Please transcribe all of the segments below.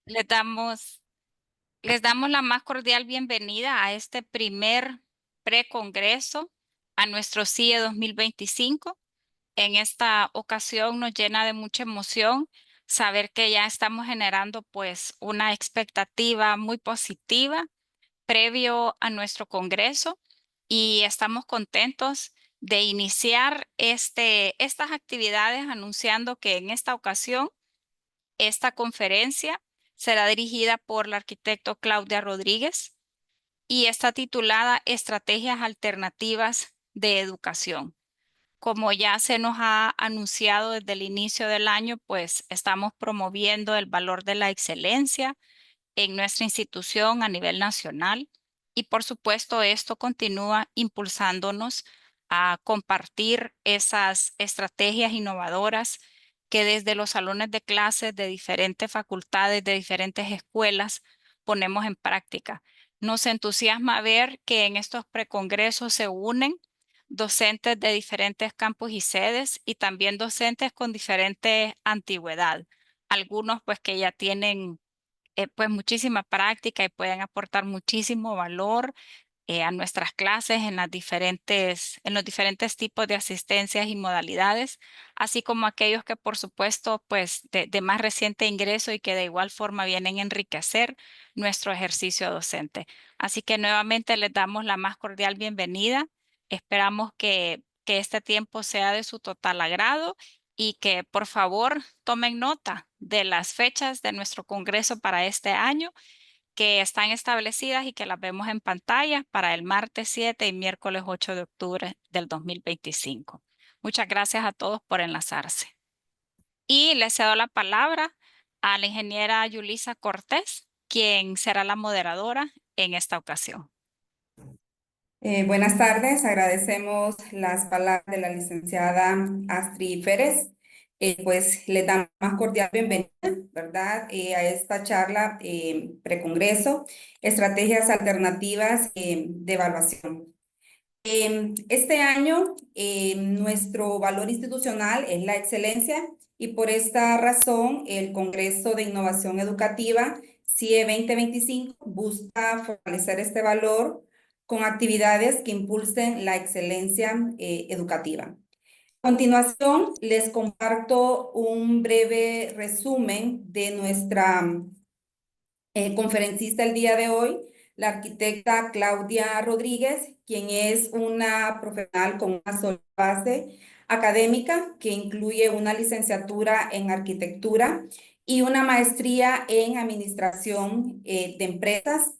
Les damos, les damos la más cordial bienvenida a este primer precongreso a nuestro CIE 2025. En esta ocasión nos llena de mucha emoción saber que ya estamos generando pues una expectativa muy positiva previo a nuestro congreso y estamos contentos de iniciar estas actividades anunciando que en esta ocasión esta conferencia será dirigida por la arquitecto Claudia Rodríguez y está titulada Estrategias Alternativas de Educación. Como ya se nos ha anunciado desde el inicio del año, pues estamos promoviendo el valor de la excelencia en nuestra institución a nivel nacional y por supuesto esto continúa impulsándonos a compartir esas estrategias innovadoras que desde los salones de clases de diferentes facultades, de diferentes escuelas, ponemos en práctica. Nos entusiasma ver que en estos precongresos se unen docentes de diferentes campus y sedes y también docentes con diferente antigüedad. Algunos pues que ya tienen pues muchísima práctica y pueden aportar muchísimo valor a nuestras clases en los diferentes tipos de asistencias y modalidades, así como aquellos que por supuesto pues de más reciente ingreso y que de igual forma vienen a enriquecer nuestro ejercicio docente. Así que nuevamente les damos la más cordial bienvenida. Esperamos que este tiempo sea de su total agrado y que por favor tomen nota de las fechas de nuestro congreso para este año que están establecidas y que las vemos en pantalla para el martes 7 y miércoles 8 de octubre del 2025. Muchas gracias a todos por enlazarse. Y le cedo la palabra a la ingeniera Yulisa Cortés, quien será la moderadora en esta ocasión. Buenas tardes, agradecemos las palabras de la licenciada Astrid Pérez. Pues le damos más cordial bienvenida, ¿verdad? A esta charla precongreso, estrategias alternativas de evaluación. Este año nuestro valor institucional es la excelencia y por esta razón el Congreso de Innovación Educativa CIE 2025 busca fortalecer este valor con actividades que impulsen la excelencia educativa. A continuación, les comparto un breve resumen de nuestra conferencista el día de hoy, la arquitecta Claudia Rodríguez, quien es una profesional con una sola base académica que incluye una licenciatura en arquitectura y una maestría en administración de empresas.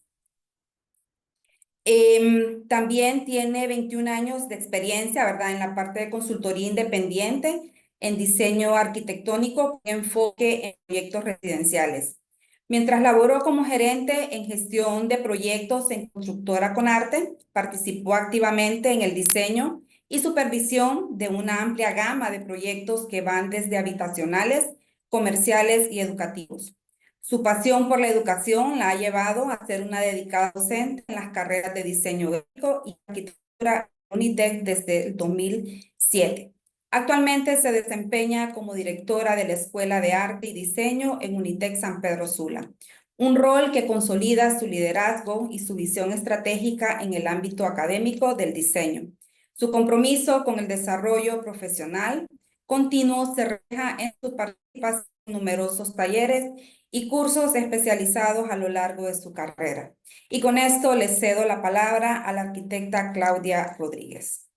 También tiene 21 años de experiencia, ¿verdad?, en la parte de consultoría independiente en diseño arquitectónico, con enfoque en proyectos residenciales. Mientras laboró como gerente en gestión de proyectos en constructora Conarte, participó activamente en el diseño y supervisión de una amplia gama de proyectos que van desde habitacionales, comerciales y educativos. Su pasión por la educación la ha llevado a ser una dedicada docente en las carreras de diseño gráfico y arquitectura UNITEC desde el 2007. Actualmente se desempeña como directora de la Escuela de Arte y Diseño en UNITEC San Pedro Sula, un rol que consolida su liderazgo y su visión estratégica en el ámbito académico del diseño. Su compromiso con el desarrollo profesional continuo se refleja en su participación en numerosos talleres y cursos especializados a lo largo de su carrera. Y con esto le cedo la palabra a la arquitecta Claudia Rodríguez.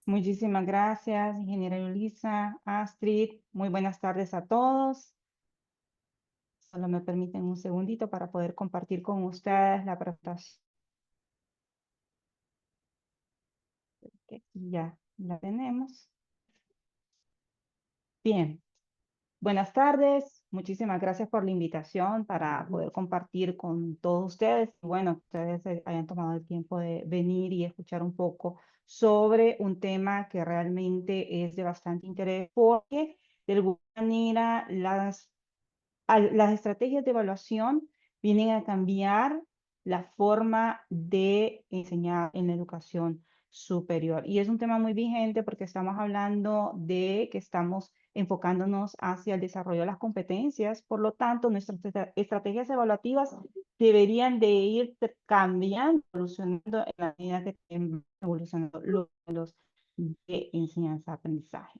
Muchísimas gracias, ingeniera Yulisa, Astrid. Muy buenas tardes a todos. Solo me permiten un segundito para poder compartir con ustedes la presentación. Ya la tenemos. Bien. Buenas tardes, muchísimas gracias por la invitación para poder compartir con todos ustedes. Bueno, ustedes hayan tomado el tiempo de venir y escuchar un poco sobre un tema que realmente es de bastante interés, porque de alguna manera las estrategias de evaluación vienen a cambiar la forma de enseñar en la educación superior. Y es un tema muy vigente porque estamos hablando de que estamos enfocándonos hacia el desarrollo de las competencias. Por lo tanto, nuestras estrategias evaluativas deberían de ir cambiando, evolucionando en la medida que estén evolucionando los modelos de enseñanza-aprendizaje.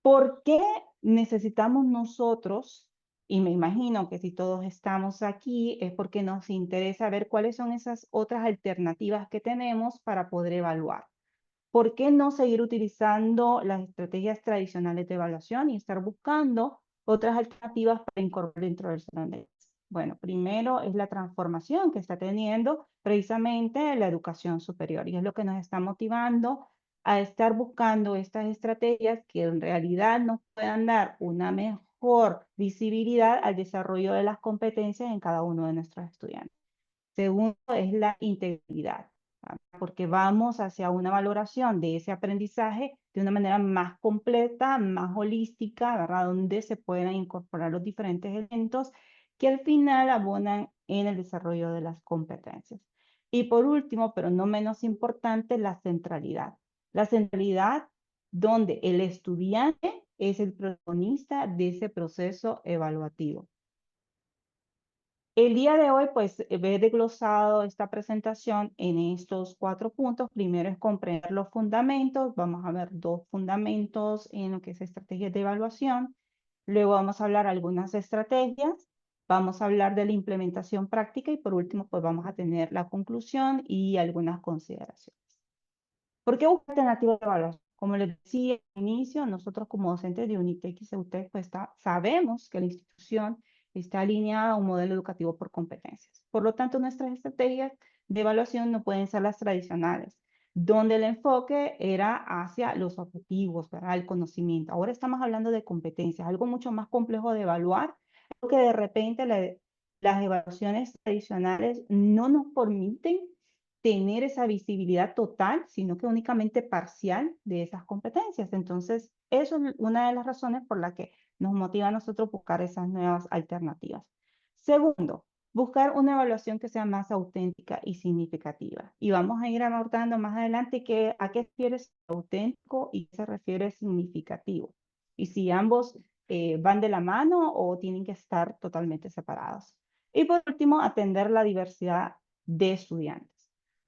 ¿Por qué necesitamos nosotros? Y me imagino que si todos estamos aquí es porque nos interesa ver cuáles son esas otras alternativas que tenemos para poder evaluar. ¿Por qué no seguir utilizando las estrategias tradicionales de evaluación y estar buscando otras alternativas para incorporar dentro del salón de clases? Bueno, primero es la transformación que está teniendo precisamente la educación superior y es lo que nos está motivando a estar buscando estas estrategias que en realidad nos puedan dar una mejor visibilidad al desarrollo de las competencias en cada uno de nuestros estudiantes. Segundo es la integridad, ¿verdad? Porque vamos hacia una valoración de ese aprendizaje de una manera más completa, más holística, ¿verdad? Donde se puedan incorporar los diferentes elementos que al final abonan en el desarrollo de las competencias. Y por último, pero no menos importante, la centralidad. La centralidad donde el estudiante es el protagonista de ese proceso evaluativo. El día de hoy, pues, he desglosado esta presentación en estos 4 puntos. Primero es comprender los fundamentos. Vamos a ver 2 fundamentos en lo que es estrategias de evaluación. Luego vamos a hablar algunas estrategias. Vamos a hablar de la implementación práctica y por último, pues vamos a tener la conclusión y algunas consideraciones. ¿Por qué buscar alternativas de evaluación? Como les decía al inicio, nosotros como docentes de UNITEC y CEUTEC, pues sabemos que la institución está alineada a un modelo educativo por competencias. Por lo tanto, nuestras estrategias de evaluación no pueden ser las tradicionales, donde el enfoque era hacia los objetivos, ¿verdad? El conocimiento. Ahora estamos hablando de competencias, algo mucho más complejo de evaluar, porque de repente las evaluaciones tradicionales no nos permiten tener esa visibilidad total, sino que únicamente parcial de esas competencias. Entonces, eso es una de las razones por la que nos motiva a nosotros buscar esas nuevas alternativas. Segundo, buscar una evaluación que sea más auténtica y significativa. Y vamos a ir abordando más adelante a qué se refiere auténtico y qué se refiere significativo. Y si ambos van de la mano o tienen que estar totalmente separados. Y por último, atender la diversidad de estudiantes.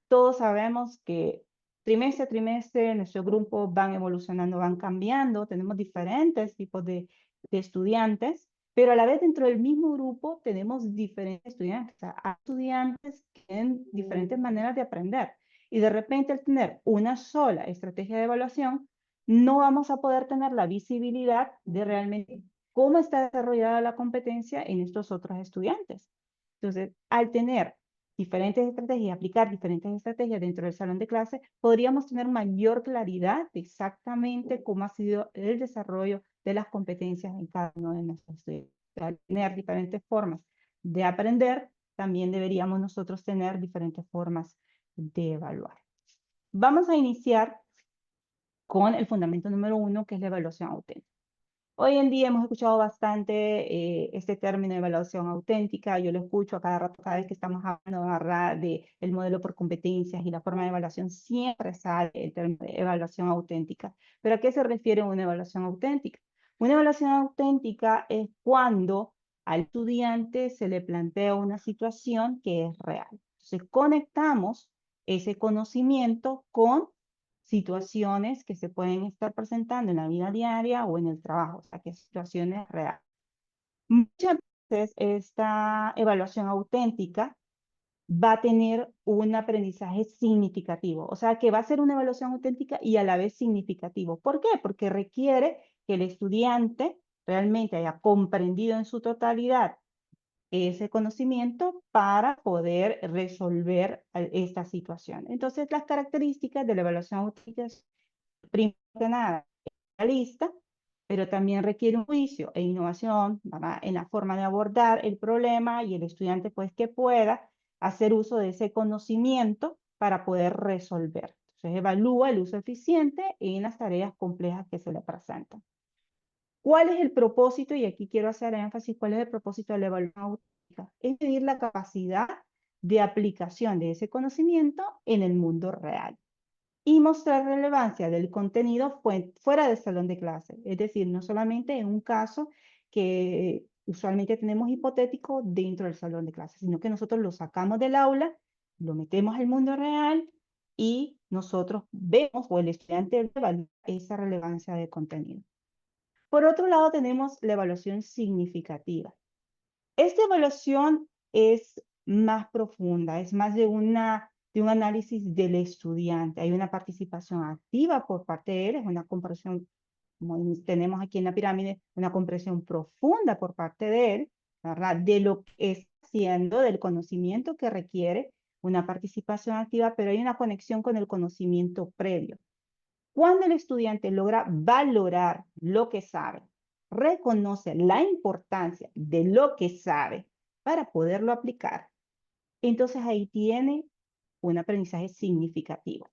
Todos sabemos que trimestre a trimestre nuestros grupos van evolucionando, van cambiando, tenemos diferentes tipos de estudiantes, pero a la vez dentro del mismo grupo tenemos diferentes estudiantes. O sea, hay estudiantes que tienen diferentes maneras de aprender y de repente al tener una sola estrategia de evaluación, no vamos a poder tener la visibilidad de realmente cómo está desarrollada la competencia en estos otros estudiantes. Entonces, al tener diferentes estrategias, aplicar diferentes estrategias dentro del salón de clase, podríamos tener mayor claridad de exactamente cómo ha sido el desarrollo de las competencias en cada uno de nuestros estudiantes. Al tener diferentes formas de aprender, también deberíamos nosotros tener diferentes formas de evaluar. Vamos a iniciar con el fundamento número 1, que es la evaluación auténtica. Hoy en día hemos escuchado bastante este término de evaluación auténtica. Yo lo escucho a cada rato, cada vez que estamos hablando de el modelo por competencias y la forma de evaluación, siempre sale el término de evaluación auténtica. ¿Pero a qué se refiere una evaluación auténtica? Una evaluación auténtica es cuando al estudiante se le plantea una situación que es real. Entonces, conectamos ese conocimiento con situaciones que se pueden estar presentando en la vida diaria o en el trabajo, o sea, que situaciones reales. Muchas veces esta evaluación auténtica va a tener un aprendizaje significativo, o sea, que va a ser una evaluación auténtica y a la vez significativo. ¿Por qué? Porque requiere que el estudiante realmente haya comprendido en su totalidad ese conocimiento para poder resolver esta situación. Entonces, las características de la evaluación auténtica, primero que nada, realista, pero también requiere un juicio e innovación, ¿verdad?, en la forma de abordar el problema y el estudiante pues que pueda hacer uso de ese conocimiento para poder resolver. Entonces, evalúa el uso eficiente en las tareas complejas que se le presentan. ¿Cuál es el propósito? Y aquí quiero hacer énfasis, ¿cuál es el propósito de la evaluación auténtica? Es medir la capacidad de aplicación de ese conocimiento en el mundo real. y mostrar relevancia del contenido fuera del salón de clase. Es decir, no solamente en un caso que usualmente tenemos hipotético dentro del salón de clase, sino que nosotros lo sacamos del aula, lo metemos al mundo real y nosotros vemos o el estudiante evalúa esa relevancia de contenido. Por otro lado, tenemos la evaluación significativa. Esta evaluación es más profunda, es más de un análisis del estudiante. Hay una participación activa por parte de él, es una comprensión, como tenemos aquí en la pirámide, una comprensión profunda por parte de él, ¿verdad? De lo que está haciendo, del conocimiento que requiere una participación activa, pero hay una conexión con el conocimiento previo. Cuando el estudiante logra valorar lo que sabe, reconoce la importancia de lo que sabe para poderlo aplicar, entonces ahí tiene un aprendizaje significativo.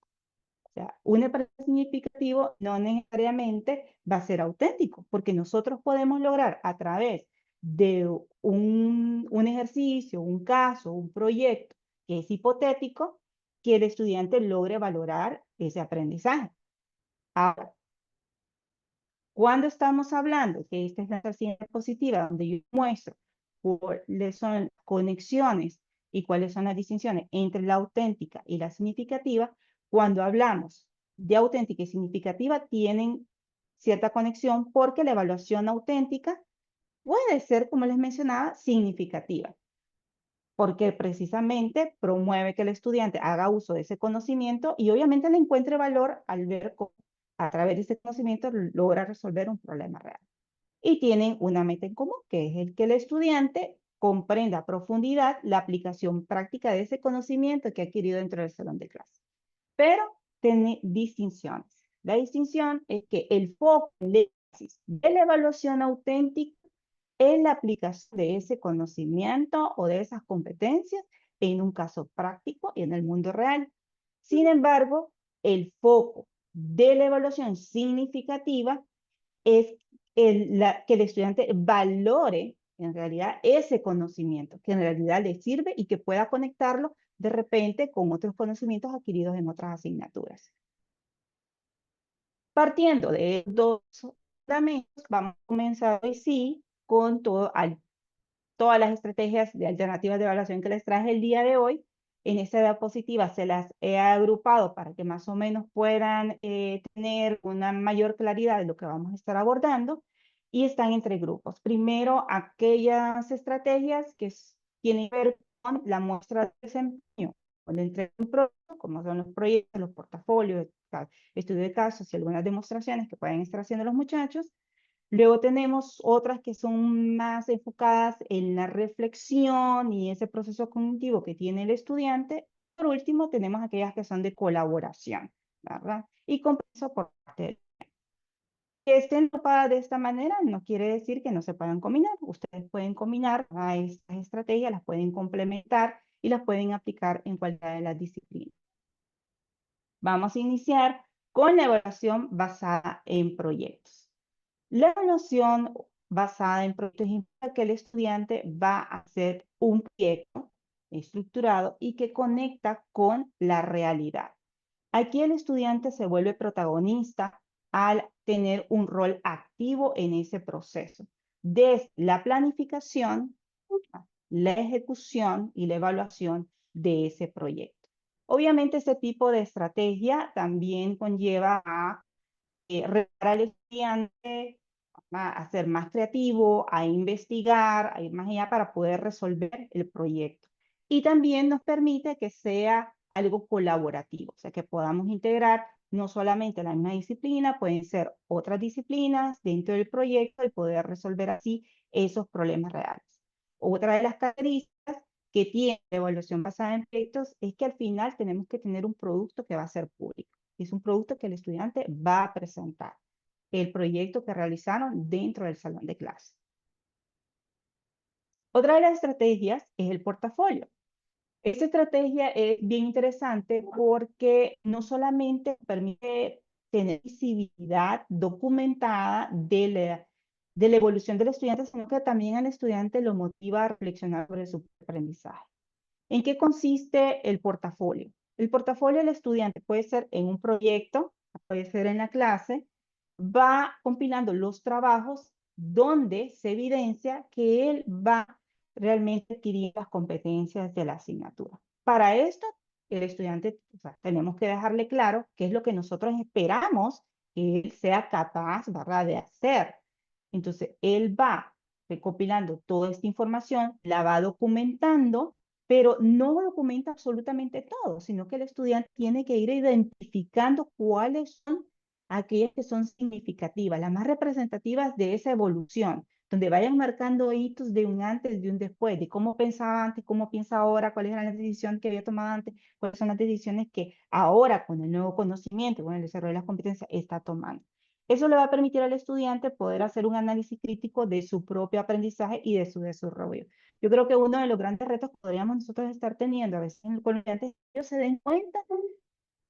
O sea, un aprendizaje significativo no necesariamente va a ser auténtico, porque nosotros podemos lograr a través de un ejercicio, un caso, un proyecto que es hipotético, que el estudiante logre valorar ese aprendizaje. Ahora, cuando estamos hablando, que esta es la siguiente diapositiva, donde yo muestro cuáles son conexiones y cuáles son las distinciones entre la auténtica y la significativa, cuando hablamos de auténtica y significativa, tienen cierta conexión porque la evaluación auténtica puede ser, como les mencionaba, significativa, porque precisamente promueve que el estudiante haga uso de ese conocimiento y obviamente le encuentre valor al ver cómo a través de ese conocimiento logra resolver un problema real. Y tienen una meta en común, que es el que el estudiante comprenda a profundidad la aplicación práctica de ese conocimiento que ha adquirido dentro del salón de clase. Pero tiene distinciones. La distinción es que el foco de la evaluación auténtica es la aplicación de ese conocimiento o de esas competencias en un caso práctico y en el mundo real. Sin embargo, el foco de la evaluación significativa es que el estudiante valore en realidad ese conocimiento, que en realidad le sirve y que pueda conectarlo de repente con otros conocimientos adquiridos en otras asignaturas. Partiendo de dos fundamentos, vamos a comenzar hoy sí con todas las estrategias de alternativas de evaluación que les traje el día de hoy. En esta diapositiva se las he agrupado para que más o menos puedan tener una mayor claridad de lo que vamos a estar abordando y están entre grupos. Primero, aquellas estrategias que tienen que ver con la muestra de desempeño, con el entrega de un producto, como son los proyectos, los portafolios, estudio de casos y algunas demostraciones que pueden estar haciendo los muchachos. Luego tenemos otras que son más enfocadas en la reflexión y ese proceso cognitivo que tiene el estudiante. Por último, tenemos aquellas que son de colaboración, ¿verdad? Y compromiso por parte de que estén agrupadas de esta manera no quiere decir que no se puedan combinar. Ustedes pueden combinar a estas estrategias, las pueden complementar y las pueden aplicar en cualquiera de las disciplinas. Vamos a iniciar con la evaluación basada en proyectos. La evaluación basada en proyectos implica que el estudiante va a hacer un proyecto estructurado y que conecta con la realidad. Aquí el estudiante se vuelve protagonista al tener un rol activo en ese proceso, desde la planificación, la ejecución y la evaluación de ese proyecto. Obviamente este tipo de estrategia también conlleva a retar al estudiante a ser más creativo, a investigar, a ir más allá para poder resolver el proyecto. Y también nos permite que sea algo colaborativo, o sea, que podamos integrar no solamente la misma disciplina, pueden ser otras disciplinas dentro del proyecto y poder resolver así esos problemas reales. Otra de las características que tiene la evaluación basada en proyectos es que al final tenemos que tener un producto que va a ser público. Es un producto que el estudiante va a presentar, el proyecto que realizaron dentro del salón de clase. Otra de las estrategias es el portafolio. Esta estrategia es bien interesante porque no solamente permite tener visibilidad documentada de la evolución del estudiante, sino que también al estudiante lo motiva a reflexionar sobre su aprendizaje. ¿En qué consiste el portafolio? El portafolio del estudiante puede ser en un proyecto, puede ser en la clase, va compilando los trabajos donde se evidencia que él va realmente adquiriendo las competencias de la asignatura. Para esto, el estudiante, o sea, tenemos que dejarle claro qué es lo que nosotros esperamos que él sea capaz, ¿verdad?, de hacer. Entonces, él va recopilando toda esta información, la va documentando, pero no documenta absolutamente todo, sino que el estudiante tiene que ir identificando cuáles son aquellas que son significativas, las más representativas de esa evolución, donde vayan marcando hitos de un antes y de un después, de cómo pensaba antes, cómo piensa ahora, cuáles eran las decisiones que había tomado antes, cuáles son las decisiones que ahora con el nuevo conocimiento, con el desarrollo de las competencias, está tomando. Eso le va a permitir al estudiante poder hacer un análisis crítico de su propio aprendizaje y de su desarrollo. Yo creo que uno de los grandes retos que podríamos nosotros estar teniendo a veces con los estudiantes es que ellos se den cuenta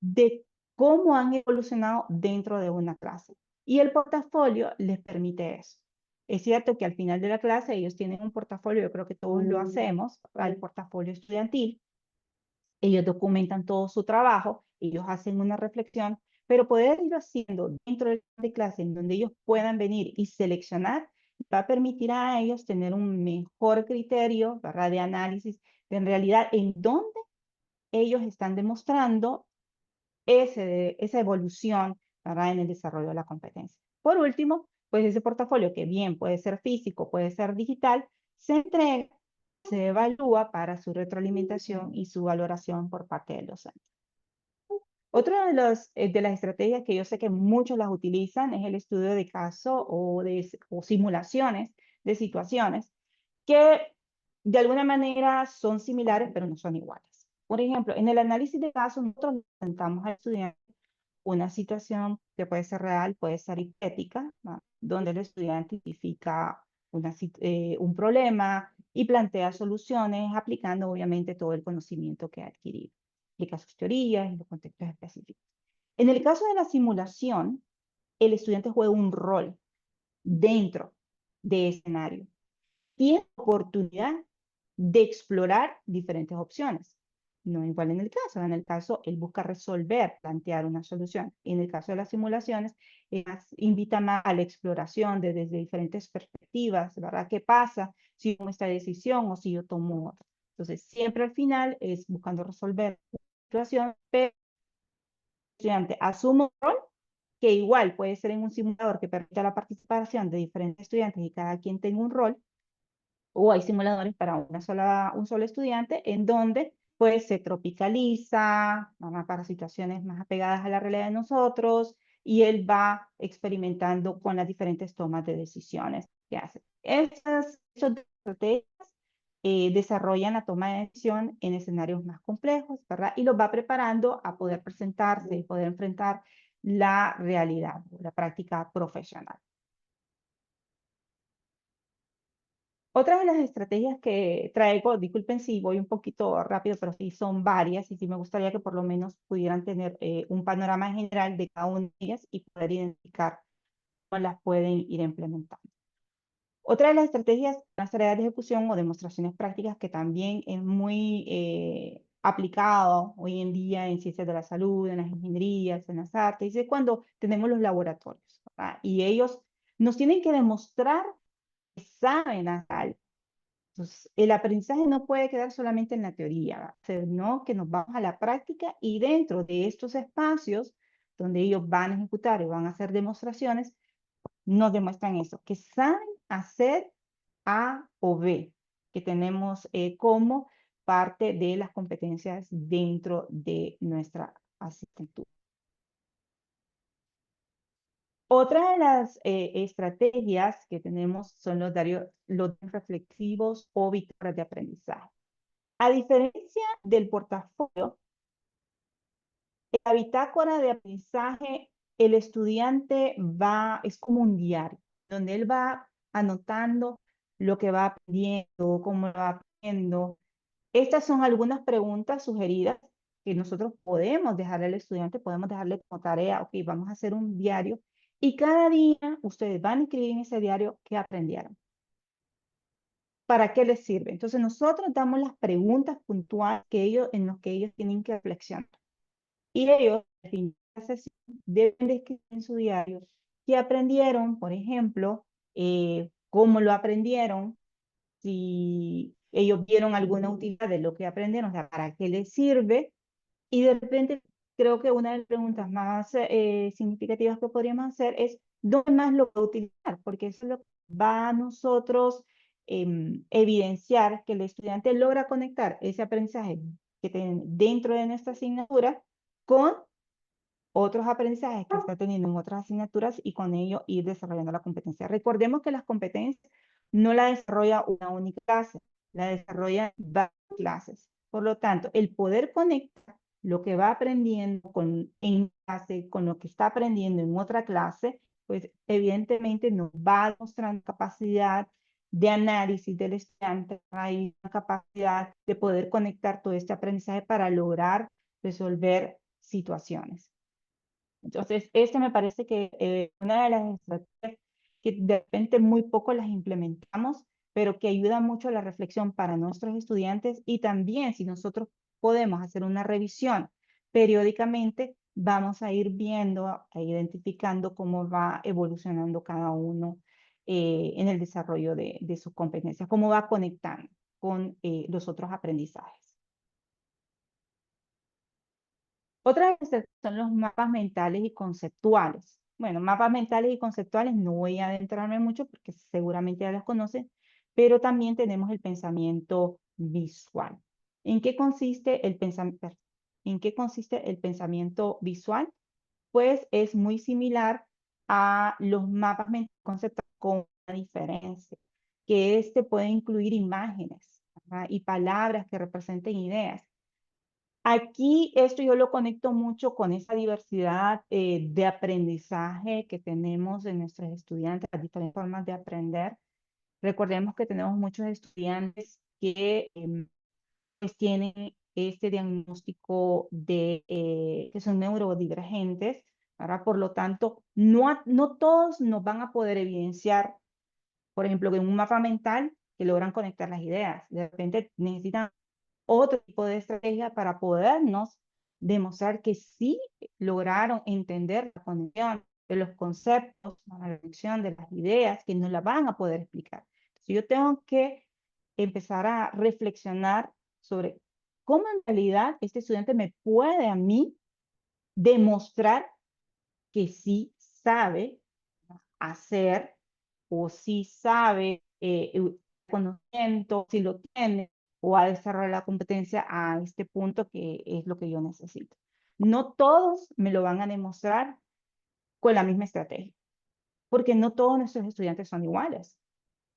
de cómo han evolucionado dentro de una clase. Y el portafolio les permite eso. Es cierto que al final de la clase ellos tienen un portafolio, yo creo que todos lo hacemos, el portafolio estudiantil. Ellos documentan todo su trabajo, ellos hacen una reflexión, pero poder irlo haciendo dentro de clase en donde ellos puedan venir y seleccionar, va a permitir a ellos tener un mejor criterio, ¿verdad?, de análisis de en realidad en dónde ellos están demostrando esa evolución, ¿verdad?, en el desarrollo de la competencia. Por último, pues ese portafolio, que bien puede ser físico, puede ser digital, se entrega, se evalúa para su retroalimentación y su valoración por parte del docente. Otra de las estrategias que yo sé que muchos las utilizan es el estudio de caso o simulaciones de situaciones que de alguna manera son similares, pero no son iguales. Por ejemplo, en el análisis de casos, nosotros le presentamos al estudiante una situación que puede ser real, puede ser hipotética, ¿no?, donde el estudiante identifica un problema y plantea soluciones aplicando obviamente todo el conocimiento que ha adquirido. Aplica sus teorías en los contextos específicos. En el caso de la simulación, el estudiante juega un rol dentro de escenario. Tiene oportunidad de explorar diferentes opciones. No igual en el caso él busca resolver, plantear una solución. En el caso de las simulaciones, invita más a la exploración desde diferentes perspectivas, ¿verdad? ¿Qué pasa si yo tomo esta decisión o si yo tomo otra? Entonces, siempre al final es buscando resolver la situación, pero el estudiante asume un rol que igual puede ser en un simulador que permita la participación de diferentes estudiantes y cada quien tenga un rol, o hay simuladores para un solo estudiante en donde pues se tropicaliza, ¿verdad?, para situaciones más apegadas a la realidad de nosotros, y él va experimentando con las diferentes tomas de decisiones que hace. Estas estrategias desarrollan la toma de decisión en escenarios más complejos, ¿verdad? Y los va preparando a poder presentarse y poder enfrentar la realidad, la práctica profesional. Otra de las estrategias que traigo, disculpen si voy un poquito rápido, pero sí son varias y sí me gustaría que por lo menos pudieran tener un panorama general de cada una de ellas y poder identificar cómo las pueden ir implementando. Otra de las estrategias, las tareas de ejecución o demostraciones prácticas que también es muy aplicado hoy en día en ciencias de la salud, en las ingenierías, en las artes, es cuando tenemos los laboratorios, ¿verdad? Y ellos nos tienen que demostrar que saben hacer algo. Entonces, el aprendizaje no puede quedar solamente en la teoría, sino que nos vamos a la práctica y dentro de estos espacios donde ellos van a ejecutar y van a hacer demostraciones, nos demuestran eso, que saben hacer A o B, que tenemos como parte de las competencias dentro de nuestra asignatura. Otra de las estrategias que tenemos son los diarios reflexivos o bitácoras de aprendizaje. A diferencia del portafolio, en la bitácora de aprendizaje, el estudiante es como un diario, donde él va anotando lo que va aprendiendo, cómo lo va aprendiendo. Estas son algunas preguntas sugeridas que nosotros podemos dejarle al estudiante, podemos dejarle como tarea, ok, vamos a hacer un diario, y cada día ustedes van a escribir en ese diario qué aprendieron. ¿Para qué les sirve? Entonces nosotros damos las preguntas puntuales en las que ellos tienen que reflexionar. Y ellos, al fin de la sesión, deben de escribir en su diario qué aprendieron, por ejemplo, cómo lo aprendieron, si ellos vieron alguna utilidad de lo que aprendieron, o sea, para qué les sirve. Y de repente, creo que una de las preguntas más significativas que podríamos hacer es, ¿dónde más lo puedo utilizar? Porque eso es lo que va a nosotros evidenciar que el estudiante logra conectar ese aprendizaje que tiene dentro de nuestra asignatura con otros aprendizajes que está teniendo en otras asignaturas y con ello ir desarrollando la competencia. Recordemos que las competencias no la desarrolla una única clase, la desarrollan varias clases. Por lo tanto, el poder conectar lo que va aprendiendo en clase con lo que está aprendiendo en otra clase, pues evidentemente nos va mostrando capacidad de análisis del estudiante, hay una capacidad de poder conectar todo este aprendizaje para lograr resolver situaciones. Entonces, este me parece que una de las estrategias que de repente muy poco las implementamos, pero que ayuda mucho a la reflexión para nuestros estudiantes y también si nosotros podemos hacer una revisión periódicamente, vamos a ir viendo e identificando cómo va evolucionando cada uno en el desarrollo de sus competencias, cómo va conectando con los otros aprendizajes. Otra de son los mapas mentales y conceptuales. Bueno, mapas mentales y conceptuales no voy a adentrarme mucho porque seguramente ya las conocen, pero también tenemos el pensamiento visual. ¿En qué consiste ¿En qué consiste el pensamiento visual? Pues es muy similar a los mapas mentales y conceptuales con una diferencia, que este puede incluir imágenes, ¿verdad? Y palabras que representen ideas. Aquí esto yo lo conecto mucho con esa diversidad de aprendizaje que tenemos en nuestros estudiantes, las diferentes formas de aprender. Recordemos que tenemos muchos estudiantes que pues tienen este diagnóstico de que son neurodivergentes, ¿verdad? Por lo tanto, no todos nos van a poder evidenciar, por ejemplo, en un mapa mental que logran conectar las ideas. De repente necesitan otro tipo de estrategia para podernos demostrar que sí lograron entender la conexión de los conceptos, la conexión de las ideas, que nos la van a poder explicar. Si yo tengo que empezar a reflexionar sobre cómo en realidad este estudiante me puede a mí demostrar que sí sabe hacer o sí sabe conocimiento, si lo tiene o ha desarrollado la competencia a este punto que es lo que yo necesito. No todos me lo van a demostrar con la misma estrategia, porque no todos nuestros estudiantes son iguales.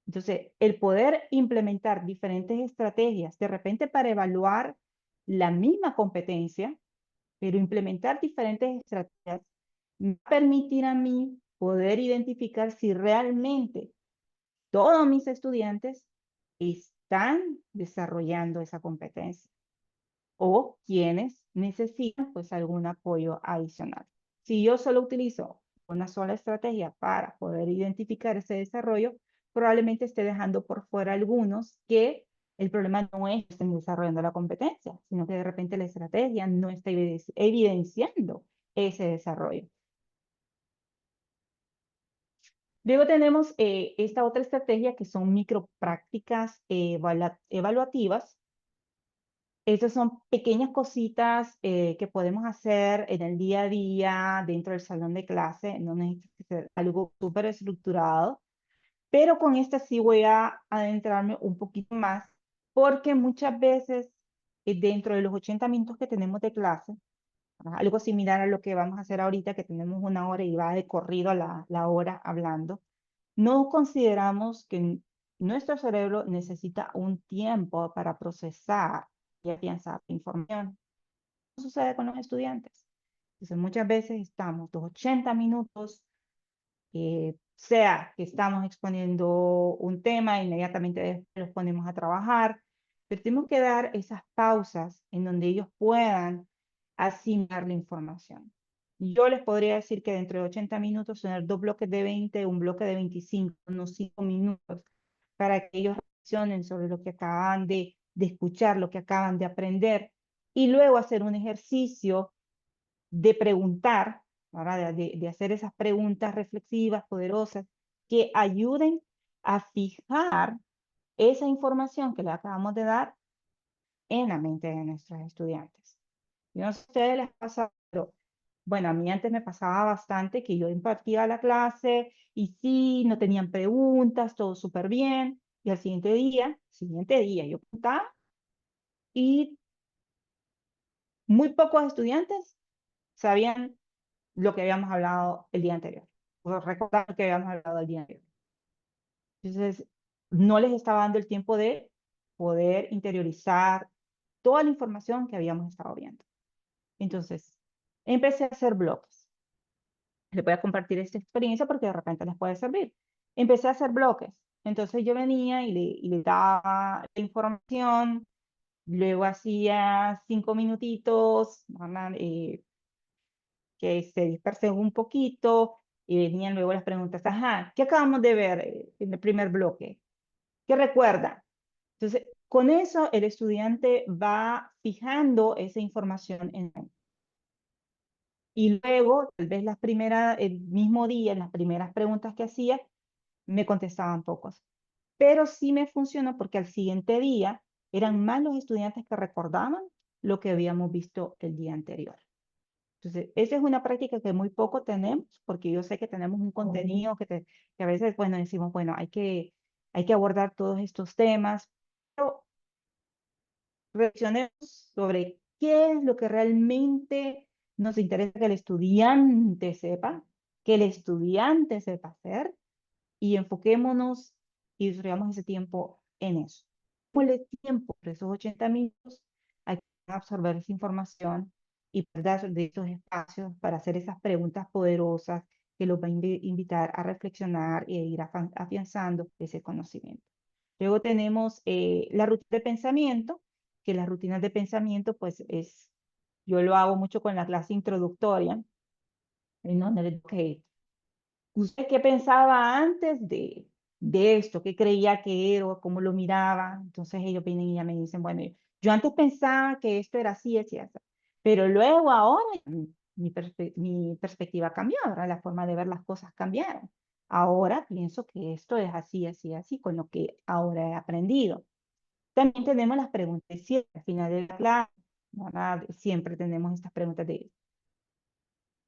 Entonces, el poder implementar diferentes estrategias, de repente para evaluar la misma competencia, pero implementar diferentes estrategias, me va a permitir a mí poder identificar si realmente todos mis estudiantes están desarrollando esa competencia o quienes necesitan pues algún apoyo adicional. Si yo solo utilizo una sola estrategia para poder identificar ese desarrollo, probablemente esté dejando por fuera algunos que el problema no es que estén desarrollando la competencia, sino que de repente la estrategia no está evidenciando ese desarrollo. Luego tenemos esta otra estrategia que son microprácticas evaluativas. Estas son pequeñas cositas que podemos hacer en el día a día dentro del salón de clase, no necesita ser algo súper estructurado, pero con esta sí voy a adentrarme un poquito más, porque muchas veces dentro de los 80 minutos que tenemos de clase, algo similar a lo que vamos a hacer ahorita, que tenemos una hora y va de corrido a la hora hablando, no consideramos que nuestro cerebro necesita un tiempo para procesar y afianzar la información. ¿Qué sucede con los estudiantes? Entonces, muchas veces estamos los 80 minutos, sea que estamos exponiendo un tema, inmediatamente después los ponemos a trabajar, pero tenemos que dar esas pausas en donde ellos puedan asimilar la información. Yo les podría decir que dentro de 80 minutos tener dos bloques de 20, un bloque de 25, unos 5 minutos, para que ellos reflexionen sobre lo que acaban de escuchar, lo que acaban de aprender, y luego hacer un ejercicio de preguntar, ¿verdad? De hacer esas preguntas reflexivas, poderosas, que ayuden a fijar esa información que le acabamos de dar en la mente de nuestros estudiantes. Yo no sé si a ustedes les pasa, pero bueno, a mí antes me pasaba bastante que yo impartía la clase y sí, no tenían preguntas, todo súper bien, y al siguiente día yo preguntaba y muy pocos estudiantes sabían lo que habíamos hablado el día anterior, o recordaban lo que habíamos hablado el día anterior. Entonces, no les estaba dando el tiempo de poder interiorizar toda la información que habíamos estado viendo. Entonces, empecé a hacer bloques. Les voy a compartir esta experiencia porque de repente les puede servir. Empecé a hacer bloques. Entonces yo venía y le daba la información, luego hacía 5 minutitos, ¿verdad? Que se dispersen un poquito, y venían luego las preguntas, ajá, ¿qué acabamos de ver en el primer bloque? ¿Qué recuerdan? Entonces, con eso el estudiante va fijando esa información en él. Y luego, tal vez el mismo día, en las primeras preguntas que hacía, me contestaban pocos. Pero sí me funcionó porque al siguiente día eran más los estudiantes que recordaban lo que habíamos visto el día anterior. Entonces, esa es una práctica que muy poco tenemos, porque yo sé que tenemos un contenido que a veces, bueno, decimos, bueno, hay que abordar todos estos temas, pero reflexionemos sobre qué es lo que realmente nos interesa que el estudiante sepa hacer, y enfoquémonos y desarrollamos ese tiempo en eso. Démosle tiempo por esos 80 minutos a que absorber esa información y dar de esos espacios para hacer esas preguntas poderosas que los va a invitar a reflexionar e ir afianzando ese conocimiento. Luego tenemos la rutina de pensamiento, que las rutinas de pensamiento, pues yo lo hago mucho con la clase introductoria, en donde le digo, ok, ¿usted qué pensaba antes de esto? ¿Qué creía que era? ¿Cómo lo miraba? Entonces ellos vienen y ya me dicen, bueno, yo antes pensaba que esto era así, así, así, pero luego ahora mi perspectiva cambió, ahora la forma de ver las cosas cambiaron. Ahora pienso que esto es así, así, así, con lo que ahora he aprendido. También tenemos las preguntas siempre al final de la clase, ¿verdad? Siempre tenemos estas preguntas de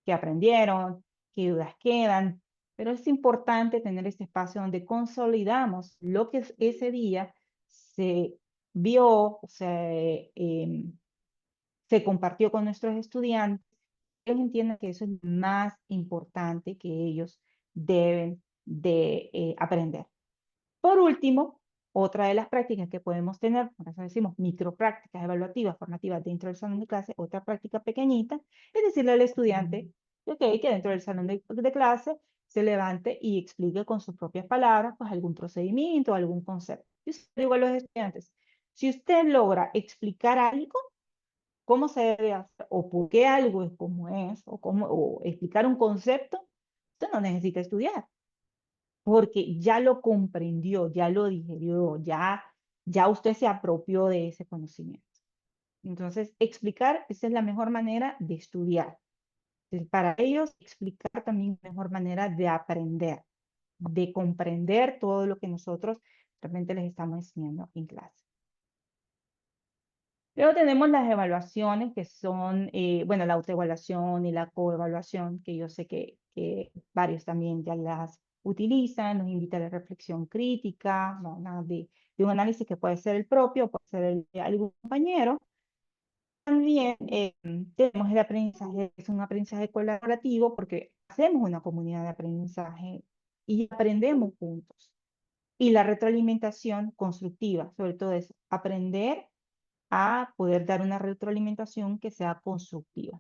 qué aprendieron, qué dudas quedan, pero es importante tener este espacio donde consolidamos lo que ese día se vio, se compartió con nuestros estudiantes. Ellos entienden que eso es lo más importante que ellos deben de aprender. Por último, otra de las prácticas que podemos tener, por eso decimos microprácticas evaluativas formativas dentro del salón de clase, otra práctica pequeñita, es decirle al estudiante que dentro del salón de clase se levante y explique con sus propias palabras pues algún procedimiento o algún concepto. Yo siempre digo a los estudiantes, si usted logra explicar algo, cómo se debe hacer, o por qué algo es como es, o explicar un concepto, usted no necesita estudiar porque ya lo comprendió, ya lo digerió, ya usted se apropió de ese conocimiento. Entonces, explicar, esa es la mejor manera de estudiar. Entonces, para ellos, explicar también es la mejor manera de aprender, de comprender todo lo que nosotros realmente les estamos enseñando en clase. Luego tenemos las evaluaciones que son, bueno, la autoevaluación y la coevaluación, que yo sé que varios también ya las utilizan, nos invita a la reflexión crítica, ¿no? De un análisis que puede ser el propio, puede ser el de algún compañero. También tenemos el aprendizaje, es un aprendizaje colaborativo porque hacemos una comunidad de aprendizaje y aprendemos juntos. Y la retroalimentación constructiva, sobre todo es aprender a poder dar una retroalimentación que sea constructiva.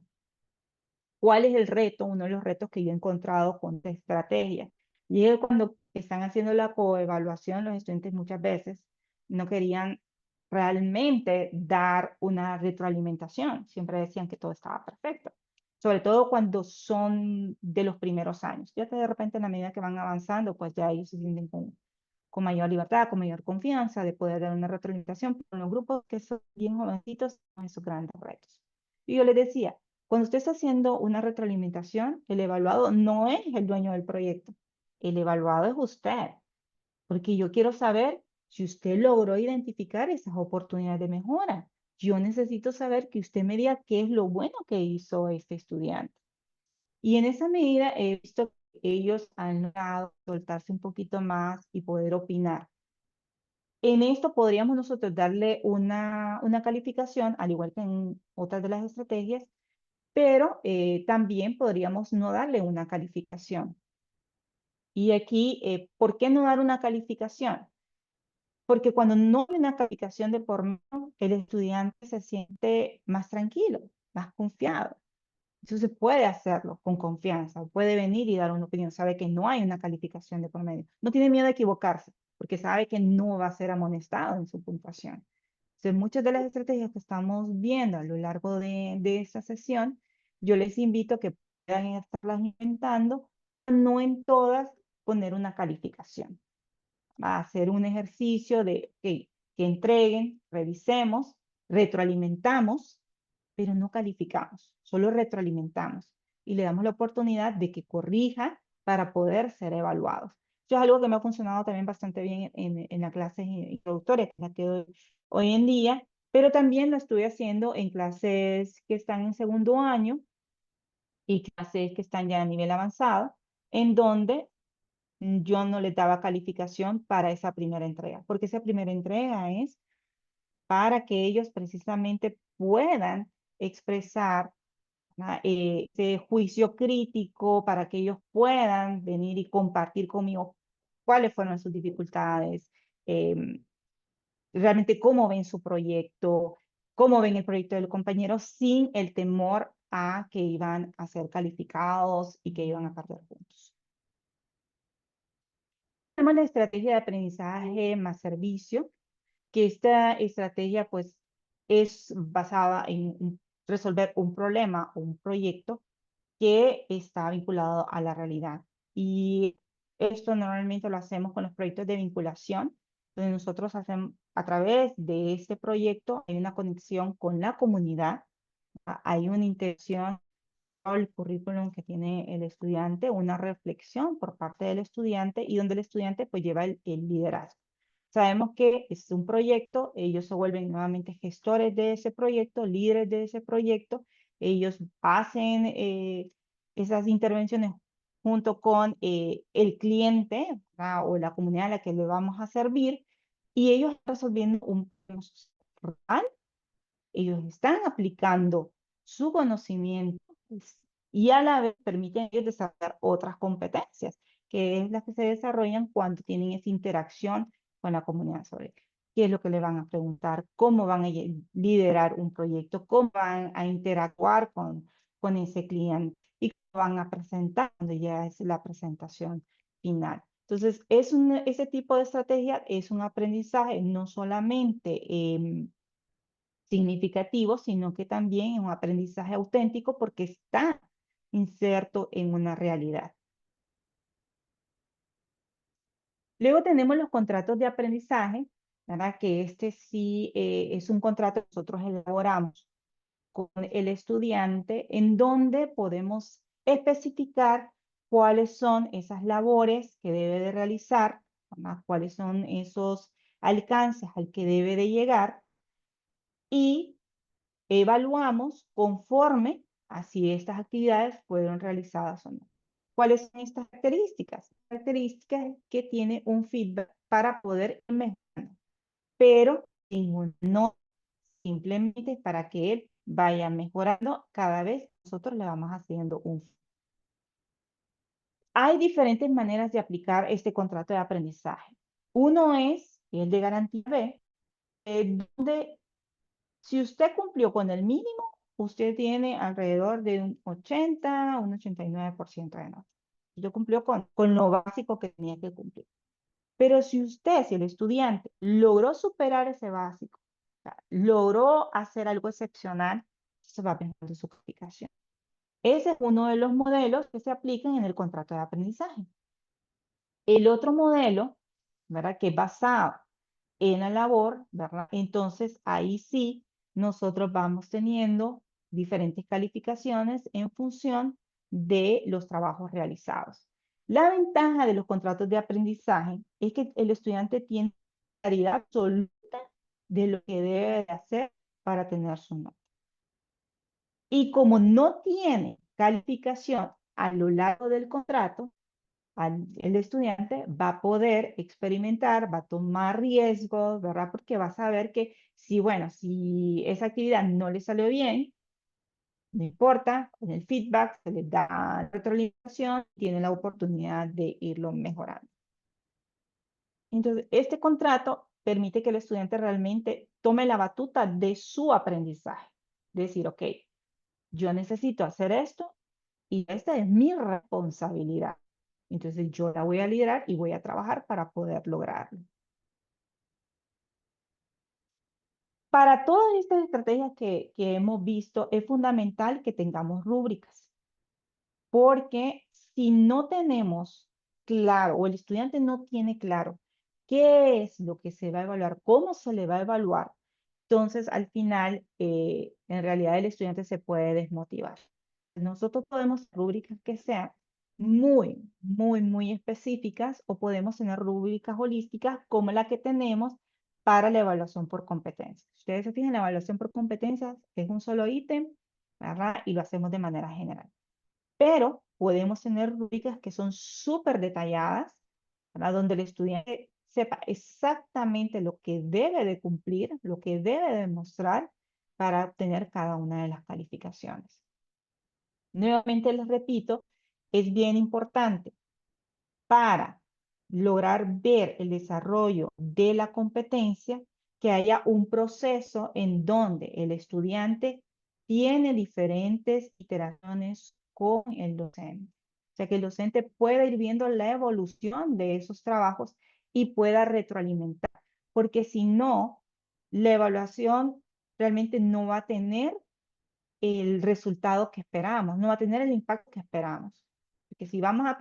¿Cuál es el reto? Uno de los retos que yo he encontrado con esta estrategia. Y es que cuando están haciendo la coevaluación, los estudiantes muchas veces no querían realmente dar una retroalimentación. Siempre decían que todo estaba perfecto. Sobre todo cuando son de los primeros años. Ya que de repente, en la medida que van avanzando, pues ya ellos se sienten con mayor libertad, con mayor confianza de poder dar una retroalimentación, pero en los grupos que son bien jovencitos, son esos grandes retos. Y yo les decía, Cuando usted está haciendo una retroalimentación, el evaluado no es el dueño del proyecto. El evaluado es usted, porque yo quiero saber si usted logró identificar esas oportunidades de mejora. Yo necesito saber que usted me diga qué es lo bueno que hizo este estudiante. Y en esa medida he visto que ellos han logrado soltarse un poquito más y poder opinar. En esto podríamos nosotros darle una calificación, al igual que en otras de las estrategias, pero también podríamos no darle una calificación. Y aquí, ¿por qué no dar una calificación? Porque cuando no hay una calificación de por medio, el estudiante se siente más tranquilo, más confiado. Entonces puede hacerlo con confianza, puede venir y dar una opinión, sabe que no hay una calificación de por medio. No tiene miedo a equivocarse, porque sabe que no va a ser amonestado en su puntuación. Entonces, muchas de las estrategias que estamos viendo a lo largo de esta sesión, yo les invito a que puedan estarlas inventando, no en todas poner una calificación. Va a hacer un ejercicio de que entreguen, revisemos, retroalimentamos, pero no calificamos, solo retroalimentamos y le damos la oportunidad de que corrija para poder ser evaluados. Eso es algo que me ha funcionado también bastante bien en la clase introductoria, que es la que doy hoy en día, pero también lo estoy haciendo en clases que están en segundo año y clases que están ya a nivel avanzado, en donde yo no les daba calificación para esa primera entrega, porque esa primera entrega es para que ellos precisamente puedan expresar ese juicio crítico, para que ellos puedan venir y compartir conmigo cuáles fueron sus dificultades, realmente cómo ven su proyecto, cómo ven el proyecto del compañero, sin el temor a que iban a ser calificados y que iban a perder puntos. Tenemos la estrategia de aprendizaje más servicio, que esta estrategia pues es basada en resolver un problema o un proyecto que está vinculado a la realidad. Y esto normalmente lo hacemos con los proyectos de vinculación, donde nosotros hacemos, a través de este proyecto, hay una conexión con la comunidad, hay una intención el currículum que tiene el estudiante, una reflexión por parte del estudiante y donde el estudiante pues lleva el liderazgo. Sabemos que es un proyecto, ellos se vuelven nuevamente gestores de ese proyecto, líderes de ese proyecto, ellos hacen esas intervenciones junto con el cliente, ¿verdad? O la comunidad a la que le vamos a servir, y ellos están resolviendo un problema social, ellos están aplicando su conocimiento y a la vez permiten a ellos desarrollar otras competencias, que es las que se desarrollan cuando tienen esa interacción con la comunidad sobre qué es lo que le van a preguntar, cómo van a liderar un proyecto, cómo van a interactuar con ese cliente y cómo van a presentar cuando ya es la presentación final. Entonces, ese tipo de estrategia es un aprendizaje no solamente significativo, sino que también es un aprendizaje auténtico porque está inserto en una realidad. Luego tenemos los contratos de aprendizaje, ¿verdad? Que este sí es un contrato que nosotros elaboramos con el estudiante en donde podemos especificar cuáles son esas labores que debe de realizar, ¿verdad? Cuáles son esos alcances al que debe de llegar y evaluamos conforme a si estas actividades fueron realizadas o no. ¿Cuáles son estas características? Características que tiene un feedback para poder mejorar, pero sin un no, simplemente para que él vaya mejorando cada vez nosotros le vamos haciendo un feedback. Hay diferentes maneras de aplicar este contrato de aprendizaje. Uno es el de garantía B, donde si usted cumplió con el mínimo, usted tiene alrededor de un 80, un 89% de nota. Yo cumplió con lo básico que tenía que cumplir. Pero si usted, si el estudiante logró superar ese básico, o sea, logró hacer algo excepcional, se va a mejorar su calificación. Ese es uno de los modelos que se aplican en el contrato de aprendizaje. El otro modelo, ¿verdad? Que es basado en la labor, ¿verdad? Entonces, ahí sí, nosotros vamos teniendo diferentes calificaciones en función de los trabajos realizados. La ventaja de los contratos de aprendizaje es que el estudiante tiene claridad absoluta de lo que debe de hacer para tener su nota. Y como no tiene calificación a lo largo del contrato, el estudiante va a poder experimentar, va a tomar riesgos, ¿verdad? Porque va a saber que si, bueno, si esa actividad no le salió bien, no importa, con el feedback se les da retroalimentación, tiene la oportunidad de irlo mejorando. Entonces, este contrato permite que el estudiante realmente tome la batuta de su aprendizaje. Decir, ok, yo necesito hacer esto y esta es mi responsabilidad. Entonces, yo la voy a liderar y voy a trabajar para poder lograrlo. Para todas estas estrategias que hemos visto, es fundamental que tengamos rúbricas. Porque si no tenemos claro, o el estudiante no tiene claro qué es lo que se va a evaluar, cómo se le va a evaluar, entonces al final, en realidad el estudiante se puede desmotivar. Nosotros podemos rúbricas que sean muy específicas o podemos tener rúbricas holísticas como la que tenemos para la evaluación por competencias. Ustedes se fijan, la evaluación por competencias es un solo ítem, ¿verdad? Y lo hacemos de manera general. Pero podemos tener rúbricas que son súper detalladas, ¿verdad? Donde el estudiante sepa exactamente lo que debe de cumplir, lo que debe de demostrar para obtener cada una de las calificaciones. Nuevamente les repito, es bien importante para lograr ver el desarrollo de la competencia, que haya un proceso en donde el estudiante tiene diferentes iteraciones con el docente. O sea, que el docente pueda ir viendo la evolución de esos trabajos y pueda retroalimentar. Porque si no, la evaluación realmente no va a tener el resultado que esperamos, no va a tener el impacto que esperamos. Porque si vamos a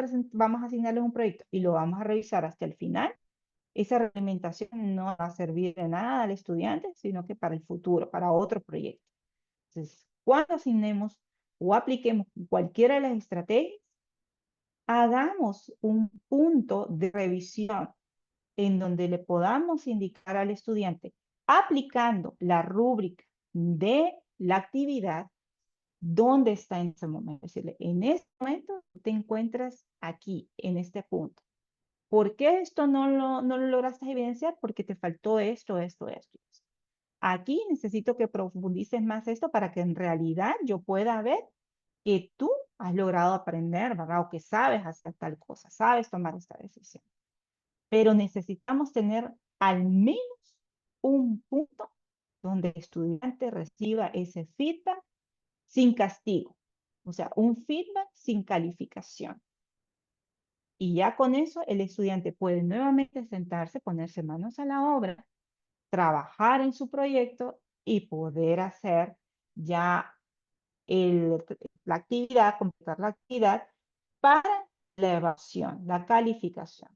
asignarles un proyecto y lo vamos a revisar hasta el final, esa realimentación no va a servir de nada al estudiante, sino que para el futuro, para otro proyecto. Entonces, cuando asignemos o apliquemos cualquiera de las estrategias, hagamos un punto de revisión en donde le podamos indicar al estudiante, aplicando la rúbrica de la actividad, dónde está en ese momento. Decirle, en este momento te encuentras aquí, en este punto. ¿Por qué esto no lo lograste evidenciar? Porque te faltó esto. Aquí necesito que profundices más esto para que en realidad yo pueda ver que tú has logrado aprender, ¿verdad? O que sabes hacer tal cosa, sabes tomar esta decisión. Pero necesitamos tener al menos un punto donde el estudiante reciba ese feedback sin castigo. O sea, un feedback sin calificación. Y ya con eso el estudiante puede nuevamente sentarse, ponerse manos a la obra, trabajar en su proyecto y poder hacer ya la actividad, completar la actividad para la evaluación, la calificación.